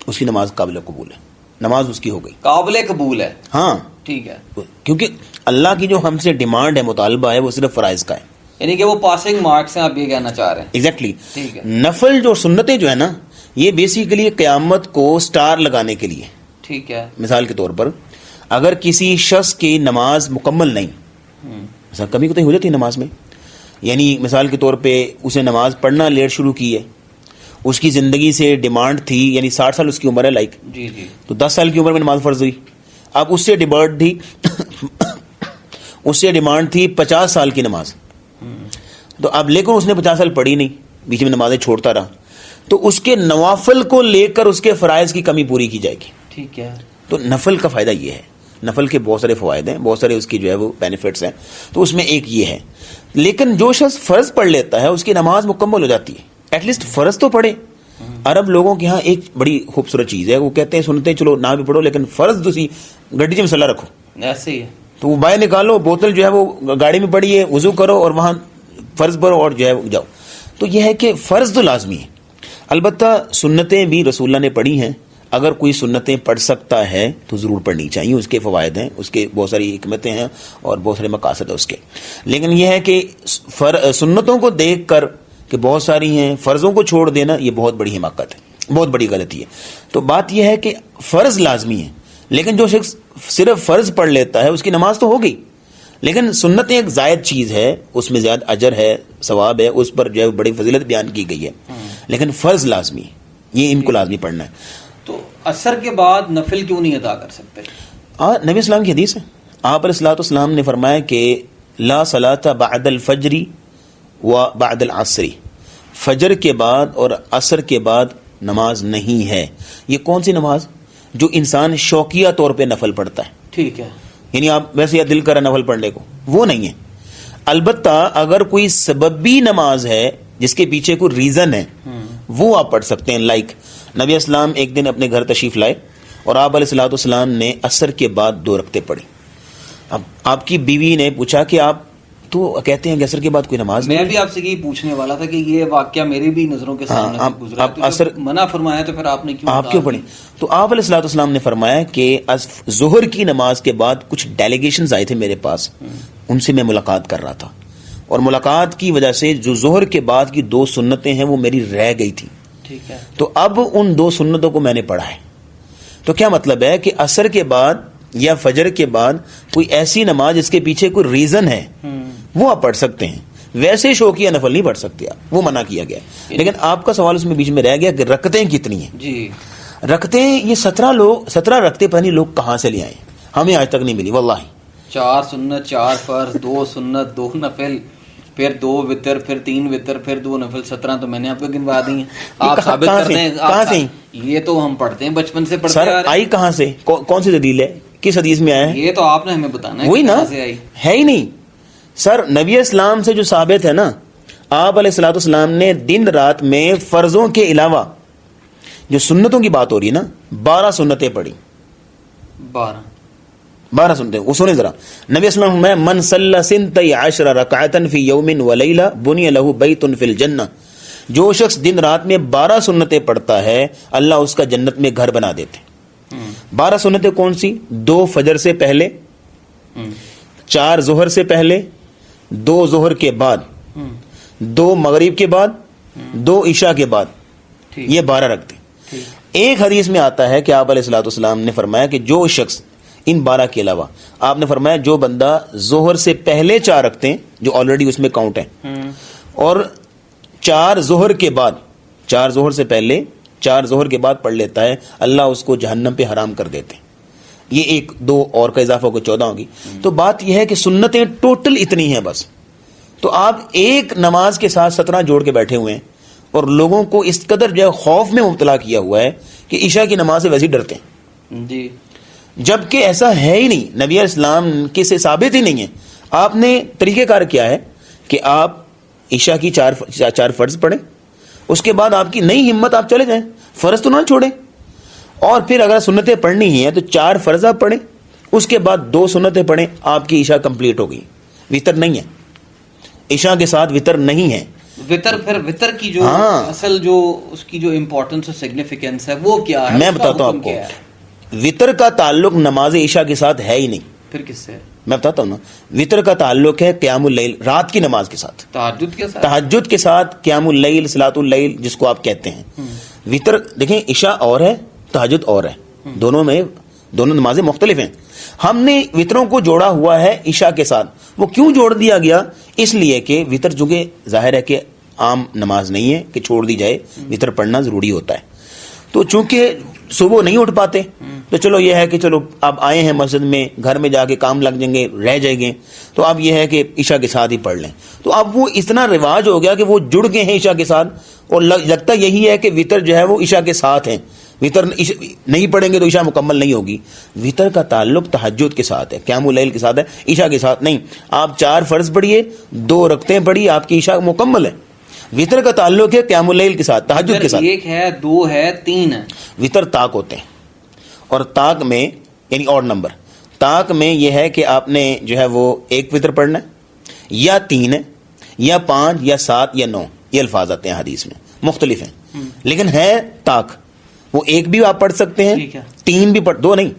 اس کی نماز قابل قبول ہے، نماز اس کی ہو گئی، قابل قبول ہے. ہاں ٹھیک ہے، کیونکہ اللہ کی جو ہم سے ڈیمانڈ ہے، مطالبہ ہے، وہ صرف فرائض کا ہے، یعنی کہ وہ پاسنگ مارکس ہیں، آپ یہ کہنا چاہ رہے ہیں. ایگزیکٹلی. ٹھیک ہے. نفل جو سنتیں جو ہے نا یہ بیسیکلی قیامت کو سٹار لگانے کے لیے. ٹھیک ہے. مثال کے طور پر اگر کسی شخص کی نماز مکمل نہیں، مثلا کمی کوتاہی ہو جاتی ہے نماز میں، یعنی مثال کے طور پہ اسے نماز پڑھنا لیٹ شروع کی ہے، اس کی زندگی سے ڈیمانڈ تھی، یعنی 60 سال اس کی عمر ہے لائک، جی جی، تو 10 سال کی عمر میں نماز فرض ہوئی. اب اس سے ڈیمانڈ تھی اس سے ڈیمانڈ تھی 50 سال کی نماز، تو اب لیکن اس نے 50 سال پڑھی نہیں، بیچ میں نمازیں چھوڑتا رہا، تو اس کے نوافل کو لے کر اس کے فرائض کی کمی پوری کی جائے گی. ٹھیک ہے. تو نفل کا فائدہ یہ ہے، نفل کے بہت سارے فوائد ہیں، بہت سارے اس کی جو ہے وہ بینیفٹس ہیں، تو اس میں ایک یہ ہے. لیکن جو شخص فرض پڑھ لیتا ہے اس کی نماز مکمل ہو جاتی ہے، ایٹ لیسٹ فرض تو پڑھے. عرب لوگوں کے ہاں ایک بڑی خوبصورت چیز ہے، وہ کہتے ہیں سنتے چلو نہ بھی پڑھو لیکن فرض دوسری گڈی میں مسئلہ رکھو. ایسے ہی ہے. تو وہ باہر نکالو بوتل جو ہے وہ گاڑی میں پڑی ہے، وضو کرو اور وہاں فرض پڑھو اور جو ہے جاؤ. تو یہ ہے کہ فرض تو لازمی ہے. البتہ سنتیں بھی رسول اللہ نے پڑھی ہیں، اگر کوئی سنتیں پڑھ سکتا ہے تو ضرور پڑھنی چاہیے، اس کے فوائد ہیں، اس کے بہت ساری حکمتیں ہیں اور بہت سارے مقاصد ہیں اس کے. لیکن یہ ہے کہ سنتوں کو دیکھ کر کہ بہت ساری ہیں. فرضوں کو چھوڑ دینا یہ بہت بڑی حماقت ہے, بہت بڑی غلطی ہے. تو بات یہ ہے کہ فرض لازمی ہے, لیکن جو شخص صرف فرض پڑھ لیتا ہے اس کی نماز تو ہو گئی, لیکن سنت ایک زائد چیز ہے, اس میں زیادہ اجر ہے, ثواب ہے, اس پر جو ہے بڑی فضیلت بیان کی گئی ہے, لیکن فرض لازمی ہے, یہ ان کو لازمی پڑھنا ہے. تو عصر کے بعد نفل کیوں نہیں ادا کر سکتے؟ نبی اسلام کی حدیث ہے, آپ علیہ الصلوۃ والسلام نے فرمایا کہ لا صلاۃ بعد الفجر و بعد العصر, فجر کے بعد اور عصر کے بعد نماز نہیں ہے. یہ کون سی نماز؟ جو انسان شوقیہ طور پہ نفل پڑھتا ہے, ٹھیک ہے, یعنی آپ ویسے یا دل کرا نفل پڑھنے کو, وہ نہیں ہے. البتہ اگر کوئی سببی نماز ہے جس کے پیچھے کوئی ریزن ہے وہ آپ پڑھ سکتے ہیں. لائک نبی اسلام ایک دن اپنے گھر تشریف لائے اور آپ علیہ الصلوۃ والسلام نے عصر کے بعد 2 رکعتیں پڑھی. اب آپ کی بیوی نے پوچھا کہ آپ تو کہتے ہیں کہ عصر کے بعد کوئی نماز نہیں. میں بھی آپ سے یہی پوچھنے والا تھا کہ یہ واقعہ میری بھی نظروں کے سامنے سے گزرا, تو عصر منع فرمایا تو پھر آپ نے کیوں پڑھی؟ تو آپ علیہ الصلوۃ والسلام نے فرمایا کہ ظہر کی نماز کے بعد کچھ ڈیلیگیشنز آئے تھے میرے پاس, ان سے میں ملاقات کر رہا تھا, اور ملاقات کی وجہ سے جو ظہر کے بعد کی 2 سنتیں ہیں وہ میری رہ گئی تھی. ٹھیک ہے, تو اب ان 2 سنتوں کو میں نے پڑھا ہے. تو کیا مطلب ہے کہ عصر کے بعد یا فجر کے بعد کوئی ایسی نماز جس کے پیچھے کوئی ریزن ہے وہ آپ پڑھ سکتے ہیں, ویسے شوقیہ نفل نہیں پڑھ سکتے آپ, وہ منع کیا گیا. لیکن آپ کا سوال اس میں بیچ میں رہ گیا کہ رکعتیں کتنی ہیں. جی رکعتیں یہ 17 رکعتیں پہنی لوگ کہاں سے لے آئے, ہمیں آج تک نہیں ملی واللہ. 4 سنت 4 فرض 2 سنت 2 نفل, پھر 2 وتر, پھر 3 وتر, پھر 2 نفل, 17 تو میں نے آپ کو گنوا دی ہیں. آپ ثابت کر دیں کہاں سے؟ یہ تو ہم پڑھتے ہیں, بچپن سے پڑھتے آ رہے ہیں. آئی کہاں سے؟ کون سی دلیل ہے, کس حدیث میں آیا ہے؟ یہ تو آپ نے ہمیں بتانا ہے, وہی نا, سے آئی ہے ہی نہیں سر. نبی اسلام سے جو ثابت ہے نا, آپ علیہ الصلوۃ والسلام نے دن رات میں فرضوں کے علاوہ جو سنتوں کی بات ہو رہی ہے نا, 12 سنتیں پڑھی. 12 سنتیں, وہ سنیں ذرا. نبی اسلام میں من صلی 12 رکعۃ فی یوم ولیلہ بنی لہ بیت فی الجنہ, جو شخص دن رات میں 12 سنتیں پڑھتا ہے اللہ اس کا جنت میں گھر بنا دیتے. 12 سنتیں کون سی؟ 2 فجر سے پہلے, 4 ظہر سے پہلے, 2 ظہر کے بعد, 2 مغرب کے بعد, 2 عشاء کے بعد, یہ 12 رکھتے. ایک حدیث میں آتا ہے کہ آپ علیہ الصلوۃ والسلام نے فرمایا کہ جو شخص ان 12 کے علاوہ, آپ نے فرمایا جو بندہ ظہر سے پہلے 4 رکھتے ہیں جو آلریڈی اس میں کاؤنٹ ہیں, اور 4 ظہر کے بعد, 4 ظہر سے پہلے 4 ظہر کے بعد پڑھ لیتا ہے, اللہ اس کو جہنم پہ حرام کر دیتے. یہ 1 2 اور کا اضافہ ہو کے 14 ہوگی. تو بات یہ ہے کہ سنتیں ٹوٹل اتنی ہیں بس. تو آپ ایک نماز کے ساتھ 17 جوڑ کے بیٹھے ہوئے ہیں, اور لوگوں کو اس قدر جو ہے خوف میں مبتلا کیا ہوا ہے کہ عشاء کی نماز سے ویسے ڈرتے ہیں. جی, جبکہ ایسا ہے ہی نہیں, نبی اسلام کے سے ثابت ہی نہیں ہے. آپ نے طریقہ کار کیا ہے کہ آپ عشاء کی 4 فرض پڑھیں, اس کے بعد آپ کی نئی ہمت آپ چلے جائیں, فرض تو نہ چھوڑیں, اور پھر اگر سنتیں پڑھنی ہی ہیں تو 4 فرض آپ پڑھیں, اس کے بعد 2 سنتیں پڑھیں, آپ کی عشاء کمپلیٹ ہو گئی. وطر نہیں ہے, عشاء کے ساتھ وطر نہیں ہے. وطر, پھر وطر کی جو اصل جو اس کی جو امپورٹنس اور سگنیفیکینس ہے وہ کیا ہے؟ میں بتاتا ہوں آپ کو, وطر کا تعلق نماز عشاء کے ساتھ ہے ہی نہیں. پھر کس سے؟ میں بتاتا ہوں نا, وطر کا تعلق ہے قیام اللیل, رات کی نماز کے ساتھ, تہجد کے ساتھ, تہجد کے ساتھ, قیام اللیل, صلاۃ اللیل جس کو آپ کہتے ہیں. وطر دیکھیں, عشاء اور ہے, تہجد اور ہے, دونوں نمازیں مختلف ہیں. ہم نے وطروں کو جوڑا ہوا ہے عشاء کے ساتھ. وہ کیوں جوڑ دیا گیا؟ اس لیے کہ وطر چونکہ ظاہر ہے کہ عام نماز نہیں ہے کہ چھوڑ دی جائے, وطر پڑھنا ضروری ہوتا ہے. تو چونکہ صبح نہیں اٹھ پاتے تو چلو یہ ہے کہ چلو آپ آئے ہیں مسجد میں, گھر میں جا کے کام لگ جائیں گے, رہ جائیں گے, تو اب یہ ہے کہ عشاء کے ساتھ ہی پڑھ لیں. تو اب وہ اتنا رواج ہو گیا کہ وہ جڑ گئے ہیں عشاء کے ساتھ, اور لگتا یہی ہے کہ وطر جو ہے وہ عشاء کے ساتھ ہیں. وطر نہیں پڑھیں گے تو عشاء مکمل نہیں ہوگی. وطر کا تعلق تہجد کے ساتھ ہے, قیام اللیل کے ساتھ ہے, عشاء کے ساتھ نہیں. آپ 4 فرض پڑھیے, 2 رکعتیں پڑھیے, آپ کی عشاء مکمل ہے. وطر کا تعلق ہے قیام اللیل کے ساتھ, تہجد کے ساتھ. 1 ہے, 2 ہے, 3 ہے. وطر طاق ہوتے ہیں, اور طاق میں یعنی اور نمبر, طاق میں یہ ہے کہ آپ نے جو ہے وہ 1 وطر پڑھنا ہے, یا 3 ہے, یا 5 یا 7 یا 9, یہ الفاظ آتے ہیں حدیث میں, مختلف ہیں, لیکن ہے طاق. وہ 1 بھی آپ پڑھ سکتے ہیں, 3 بھی 2 نہیں,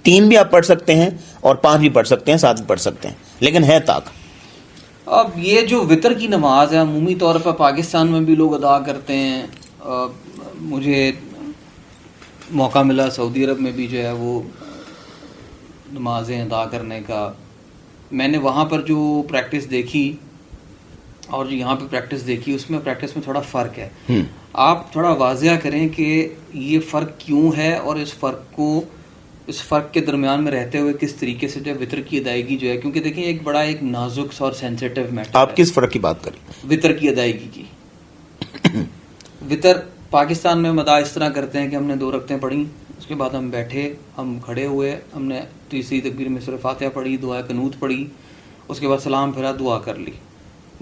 3 بھی آپ پڑھ سکتے ہیں, اور 5 بھی پڑھ سکتے ہیں, 7 بھی پڑھ سکتے ہیں, لیکن ہے طاق. اب یہ جو وطر کی نماز ہے عمومی طور پر پاکستان میں بھی لوگ ادا کرتے ہیں. مجھے موقع ملا سعودی عرب میں بھی جو ہے وہ نمازیں ادا کرنے کا. میں نے وہاں پر جو پریکٹس دیکھی اور جو یہاں پہ پریکٹس دیکھی اس میں پریکٹس میں تھوڑا فرق ہے. آپ تھوڑا واضح کریں کہ یہ فرق کیوں ہے اور اس فرق کے درمیان میں رہتے ہوئے کس طریقے سے جو وطر کی ادائیگی جو ہے, کیونکہ دیکھیں ایک بڑا ایک نازک سا اور سینسیٹیو میٹر. آپ کس فرق کی بات کریں؟ وطر کی ادائیگی کی. وطر پاکستان میں ہم ادا اس طرح کرتے ہیں کہ ہم نے 2 رکعتیں پڑھی, اس کے بعد ہم بیٹھے, ہم کھڑے ہوئے, ہم نے تیسری تکبیر میں سورہ فاتحہ پڑھی, دعا قنوت پڑھی, اس کے بعد سلام پھیرا, دعا کر لی.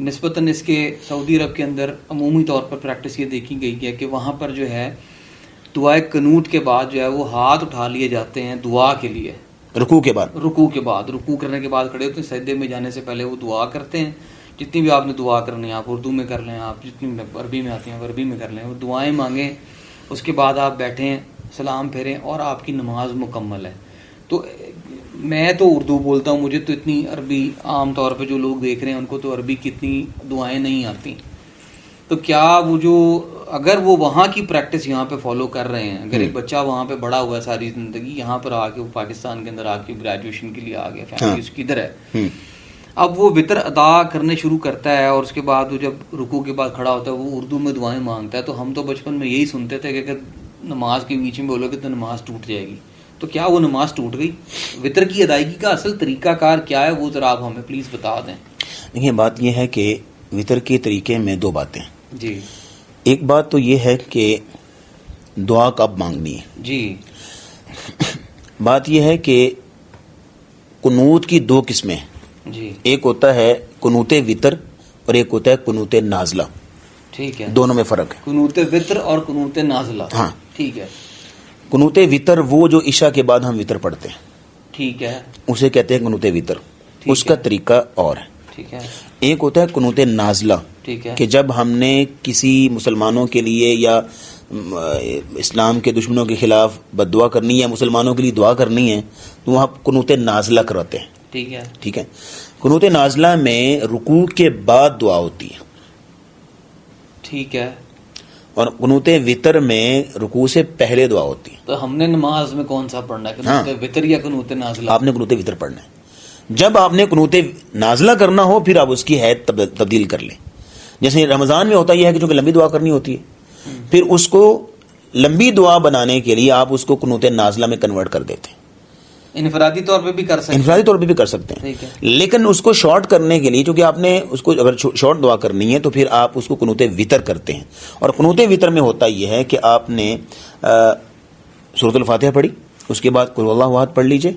نسبتاً اس کے سعودی عرب کے اندر عمومی طور پر پریکٹس یہ دیکھی گئی ہے کہ وہاں پر جو ہے دعائے قنوت کے بعد جو ہے وہ ہاتھ اٹھا لیے جاتے ہیں دعا کے لیے. رکوع کے بعد, رکوع کرنے کے بعد کھڑے ہوتے ہیں, سجدے میں جانے سے پہلے وہ دعا کرتے ہیں. جتنی بھی آپ نے دعا کرنی ہے, آپ اردو میں کر لیں, آپ جتنی عربی میں آتی ہیں عربی میں کر لیں, وہ دعائیں مانگیں. اس کے بعد آپ بیٹھیں, سلام پھیریں اور آپ کی نماز مکمل ہے. تو میں تو اردو بولتا ہوں, مجھے تو اتنی عربی عام طور پہ جو لوگ دیکھ رہے ہیں ان کو تو عربی کی اتنی دعائیں نہیں آتی. تو کیا وہ جو اگر وہ وہاں کی پریکٹس یہاں پہ فالو کر رہے ہیں, اگر ایک بچہ وہاں پہ بڑا ہوا ہے ساری زندگی, یہاں پر آ کے وہ پاکستان کے اندر آ کے گریجویشن کے لیے آ گیا, فیملی اس کی ادھر ہے, اب وہ وطر ادا کرنے شروع کرتا ہے اور اس کے بعد وہ جب رکوع کے بعد کھڑا ہوتا ہے وہ اردو میں دعائیں مانگتا ہے. تو ہم تو بچپن میں یہی سنتے تھے کہ اگر نماز کے بیچ میں بولو گے تو نماز ٹوٹ جائے گی. تو کیا وہ نماز ٹوٹ گئی؟ وطر کی ادائیگی کا اصل طریقہ کار کیا ہے وہ ذرا آپ ہمیں پلیز بتا دیں. دیکھیے بات یہ ہے کہ وطر کے طریقے میں 2 باتیں. جی, ایک بات تو یہ ہے کہ دعا کب مانگنی ہے. جی, بات یہ ہے کہ قنوت کی 2 قسمیں ہیں. جی, ایک ہوتا ہے قنوت وطر اور ایک ہوتا ہے قنوت نازلہ. ٹھیک ہے, دونوں میں فرق ہے. قنوت وطر اور قنوت نازلہ. ہاں, ٹھیک ہے. قنوت وطر وہ جو عشاء کے بعد ہم وطر پڑھتے ہیں, ٹھیک ہے, اسے کہتے ہیں قنوت وطر. اس کا طریقہ اور ہے. ٹھیک ہے. ایک ہوتا ہے قنوت نازلہ, ٹھیک ہے, کہ جب ہم نے کسی مسلمانوں کے لیے یا اسلام کے دشمنوں کے خلاف بد دعا کرنی ہے یا مسلمانوں کے لیے دعا کرنی ہے تو وہاں قنوت نازلہ کرواتے ہیں. ٹھیک ہے. ٹھیک ہے. قنوت نازلہ میں رکوع کے بعد دعا ہوتی ہے. ٹھیک ہے. اور قنوت وطر میں رکوع سے پہلے دعا ہوتی ہے. تو ہم نے نماز میں کون سا پڑھنا ہے, قنوت وطر یا قنوت نازلہ؟ آپ نے قنوت وطر پڑھنا ہے. جب آپ نے قنوت نازلہ کرنا ہو پھر آپ اس کی حید تبدیل کر لیں. جیسے رمضان میں ہوتا یہ ہے کہ چونکہ لمبی دعا کرنی ہوتی ہے, پھر اس کو لمبی دعا بنانے کے لیے آپ اس کو قنوت نازلہ میں کنورٹ کر دیتے ہیں. انفرادی طور پہ بھی کر سکتے ہیں. انفرادی طور پہ بھی کر سکتے ہیں, لیکن اس کو شارٹ کرنے کے لیے چونکہ آپ نے اس کو اگر شارٹ دعا کرنی ہے تو پھر آپ اس کو قنوت وطر کرتے ہیں. اور قنوت وطر میں ہوتا یہ ہے کہ آپ نے سورۃ الفاتحہ پڑھی, اس کے بعد قل اللہ احد پڑھ لیجئے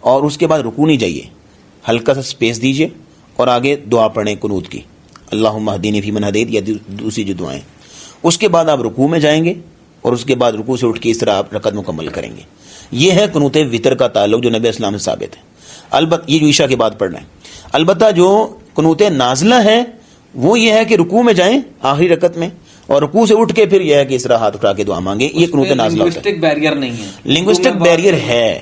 اور اس کے بعد رکوع نہیں جائیے, ہلکا سا سپیس دیجئے اور آگے دعا پڑھیں قنوت کی, اللہم اہدینی فیمن ہدیت یا دوسری جو دعائیں. اس کے بعد آپ رکوع میں جائیں گے اور اس کے بعد رکوع سے اٹھ کے اس طرح آپ رکعت مکمل کریں گے. یہ ہے قنوت وطر کا تعلق جو نبی اسلام سے ثابت ہے. البتہ یہ جو عشاء کے بعد پڑھنا ہے. البتہ جو قنوت نازلہ ہے وہ یہ ہے کہ رکوع میں جائیں آخری رکعت میں اور رکوع سے اٹھ کے پھر یہ ہے کہ اس طرح ہاتھ اٹھا کے دعا مانگے. یہ قنوت نازلہ ہوتا ہے. لنگوسٹک بیریئر نہیں ہے. لنگوسٹک بیریئر ہے.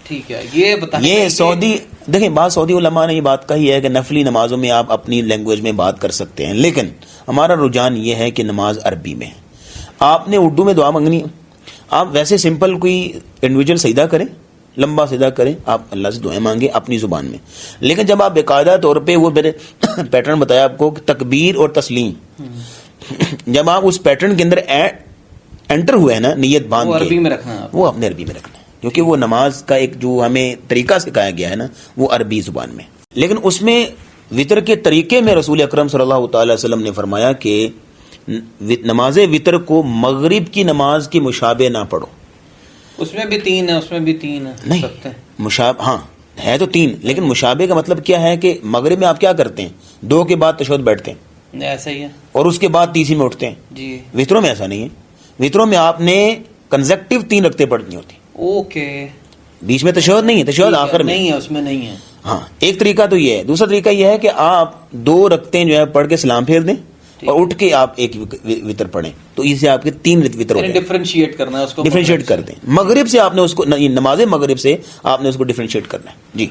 ٹھیک ہے. یہ بتائیں, یہ سعودی دیکھیں بعض سعودی علماء نے یہ بات کہی ہے کہ نفلی نمازوں میں آپ اپنی لینگویج میں بات کر سکتے ہیں, لیکن ہمارا رجحان یہ ہے کہ نماز عربی میں ہے. آپ نے اردو میں دعا مانگنی ہے, آپ ویسے سمپل کوئی انڈیویجول سجدہ کریں, لمبا سجدہ کریں, آپ اللہ سے دعائیں مانگیں اپنی زبان میں. لیکن جب آپ باقاعدہ طور پہ وہ میرے پیٹرن بتایا آپ کو, تکبیر اور تسلیم, جب آپ اس پیٹرن کے اندر انٹر ہوئے ہیں نا نیت باندھ کے, عربی میں رکھنا ہے, وہ اپنے عربی میں رکھنا ہے, کیونکہ وہ نماز کا ایک جو ہمیں طریقہ سکھایا گیا ہے نا وہ عربی زبان میں. لیکن اس میں وطر کے طریقے میں رسول اکرم صلی اللہ تعالی وسلم نے فرمایا کہ نماز وطر کو مغرب کی نماز کی مشابہ نہ پڑھو. اس میں بھی 3 ہے, اس میں بھی 3 ہے. نہیں مشابہ, ہاں ہے تو 3, لیکن مشابہ کا مطلب کیا ہے کہ مغرب میں آپ کیا کرتے ہیں, 2 کے بعد تشہد بیٹھتے ہیں, ایسا ہی ہے, اور اس کے بعد تیسری میں اٹھتے ہیں. جی. وطروں میں ایسا نہیں ہے. وطروں میں آپ نے کنزیکٹو 3 رکعتیں پڑھنی ہوتی. اوکے. بیچ میں تشہد نہیں ہے, تشہد آخر میں نہیں ہے, اس میں نہیں ہے. ہاں ایک طریقہ تو یہ ہے. دوسرا طریقہ یہ ہے کہ آپ 2 رکعتیں جو ہے پڑھ کے سلام پھیر دیں اور اٹھ کے آپ ایک وطر پڑھیں, تو اس سے آپ کے 3 وطر ہو جائیں. ڈیفرینشیٹ کرنا ہے اس کو, ڈیفرینشیٹ کر دیں. مغرب سے آپ نے اس کو, نماز مغرب سے آپ نے اس کو ڈیفرینشیٹ کرنا ہے. جی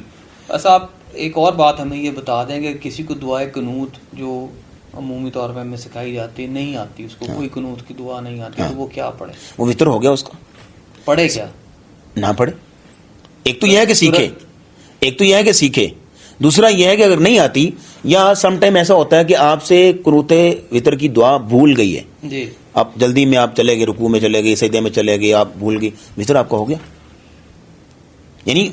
بس آپ ایک اور بات ہمیں یہ بتا دیں کہ کسی کو دعائے قنوت جو عمومی طور پہ ہمیں سکھائی جاتی ہے نہیں آتی، اس کو کوئی قنوت کی دعا نہیں آتی، تو وہ کیا پڑھے؟ وہ وطر ہو گیا اس کا، پڑھے کیا؟ نہ پڑھے. ایک تو یہ ہے کہ سیکھے، ایک تو یہ ہے کہ سیکھے، دوسرا یہ ہے کہ اگر نہیں آتی یا سم ٹائم ایسا ہوتا ہے کہ آپ سے قنوت وطر کی دعا بھول گئی ہے، جی آپ جلدی میں آپ چلے گئے، رکوع میں چلے گئے، سجدے میں چلے گئے، آپ بھول گئے، وطر آپ کا ہو گیا. یعنی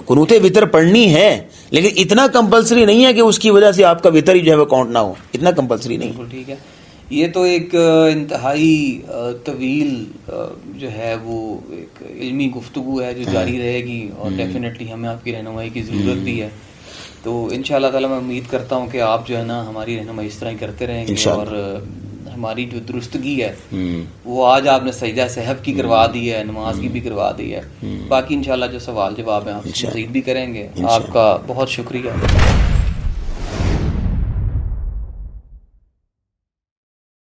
قنوت وطر پڑھنی ہے لیکن اتنا کمپلسری نہیں ہے کہ اس کی وجہ سے آپ کا وطر ہی جو ہے وہ کاؤنٹ نہ ہو، اتنا کمپلسری نہیں. بالکل ٹھیک ہے. یہ تو ایک انتہائی طویل جو ہے وہ ایک علمی گفتگو ہے جو جاری رہے گی، اور ڈیفینیٹلی ہمیں آپ کی رہنمائی کی ضرورت بھی ہے. تو انشاءاللہ تعالیٰ میں امید کرتا ہوں کہ آپ جو ہے نا ہماری رہنمائی اس طرح ہی کرتے رہیں گے، اور ہماری جو درستگی ہے وہ آج آپ نے سجدہ سہو کی کروا دی ہے، نماز کی بھی کروا دی ہے. باقی انشاءاللہ جو سوال جواب ہیں آپ مزید بھی کریں گے. آپ کا بہت شکریہ.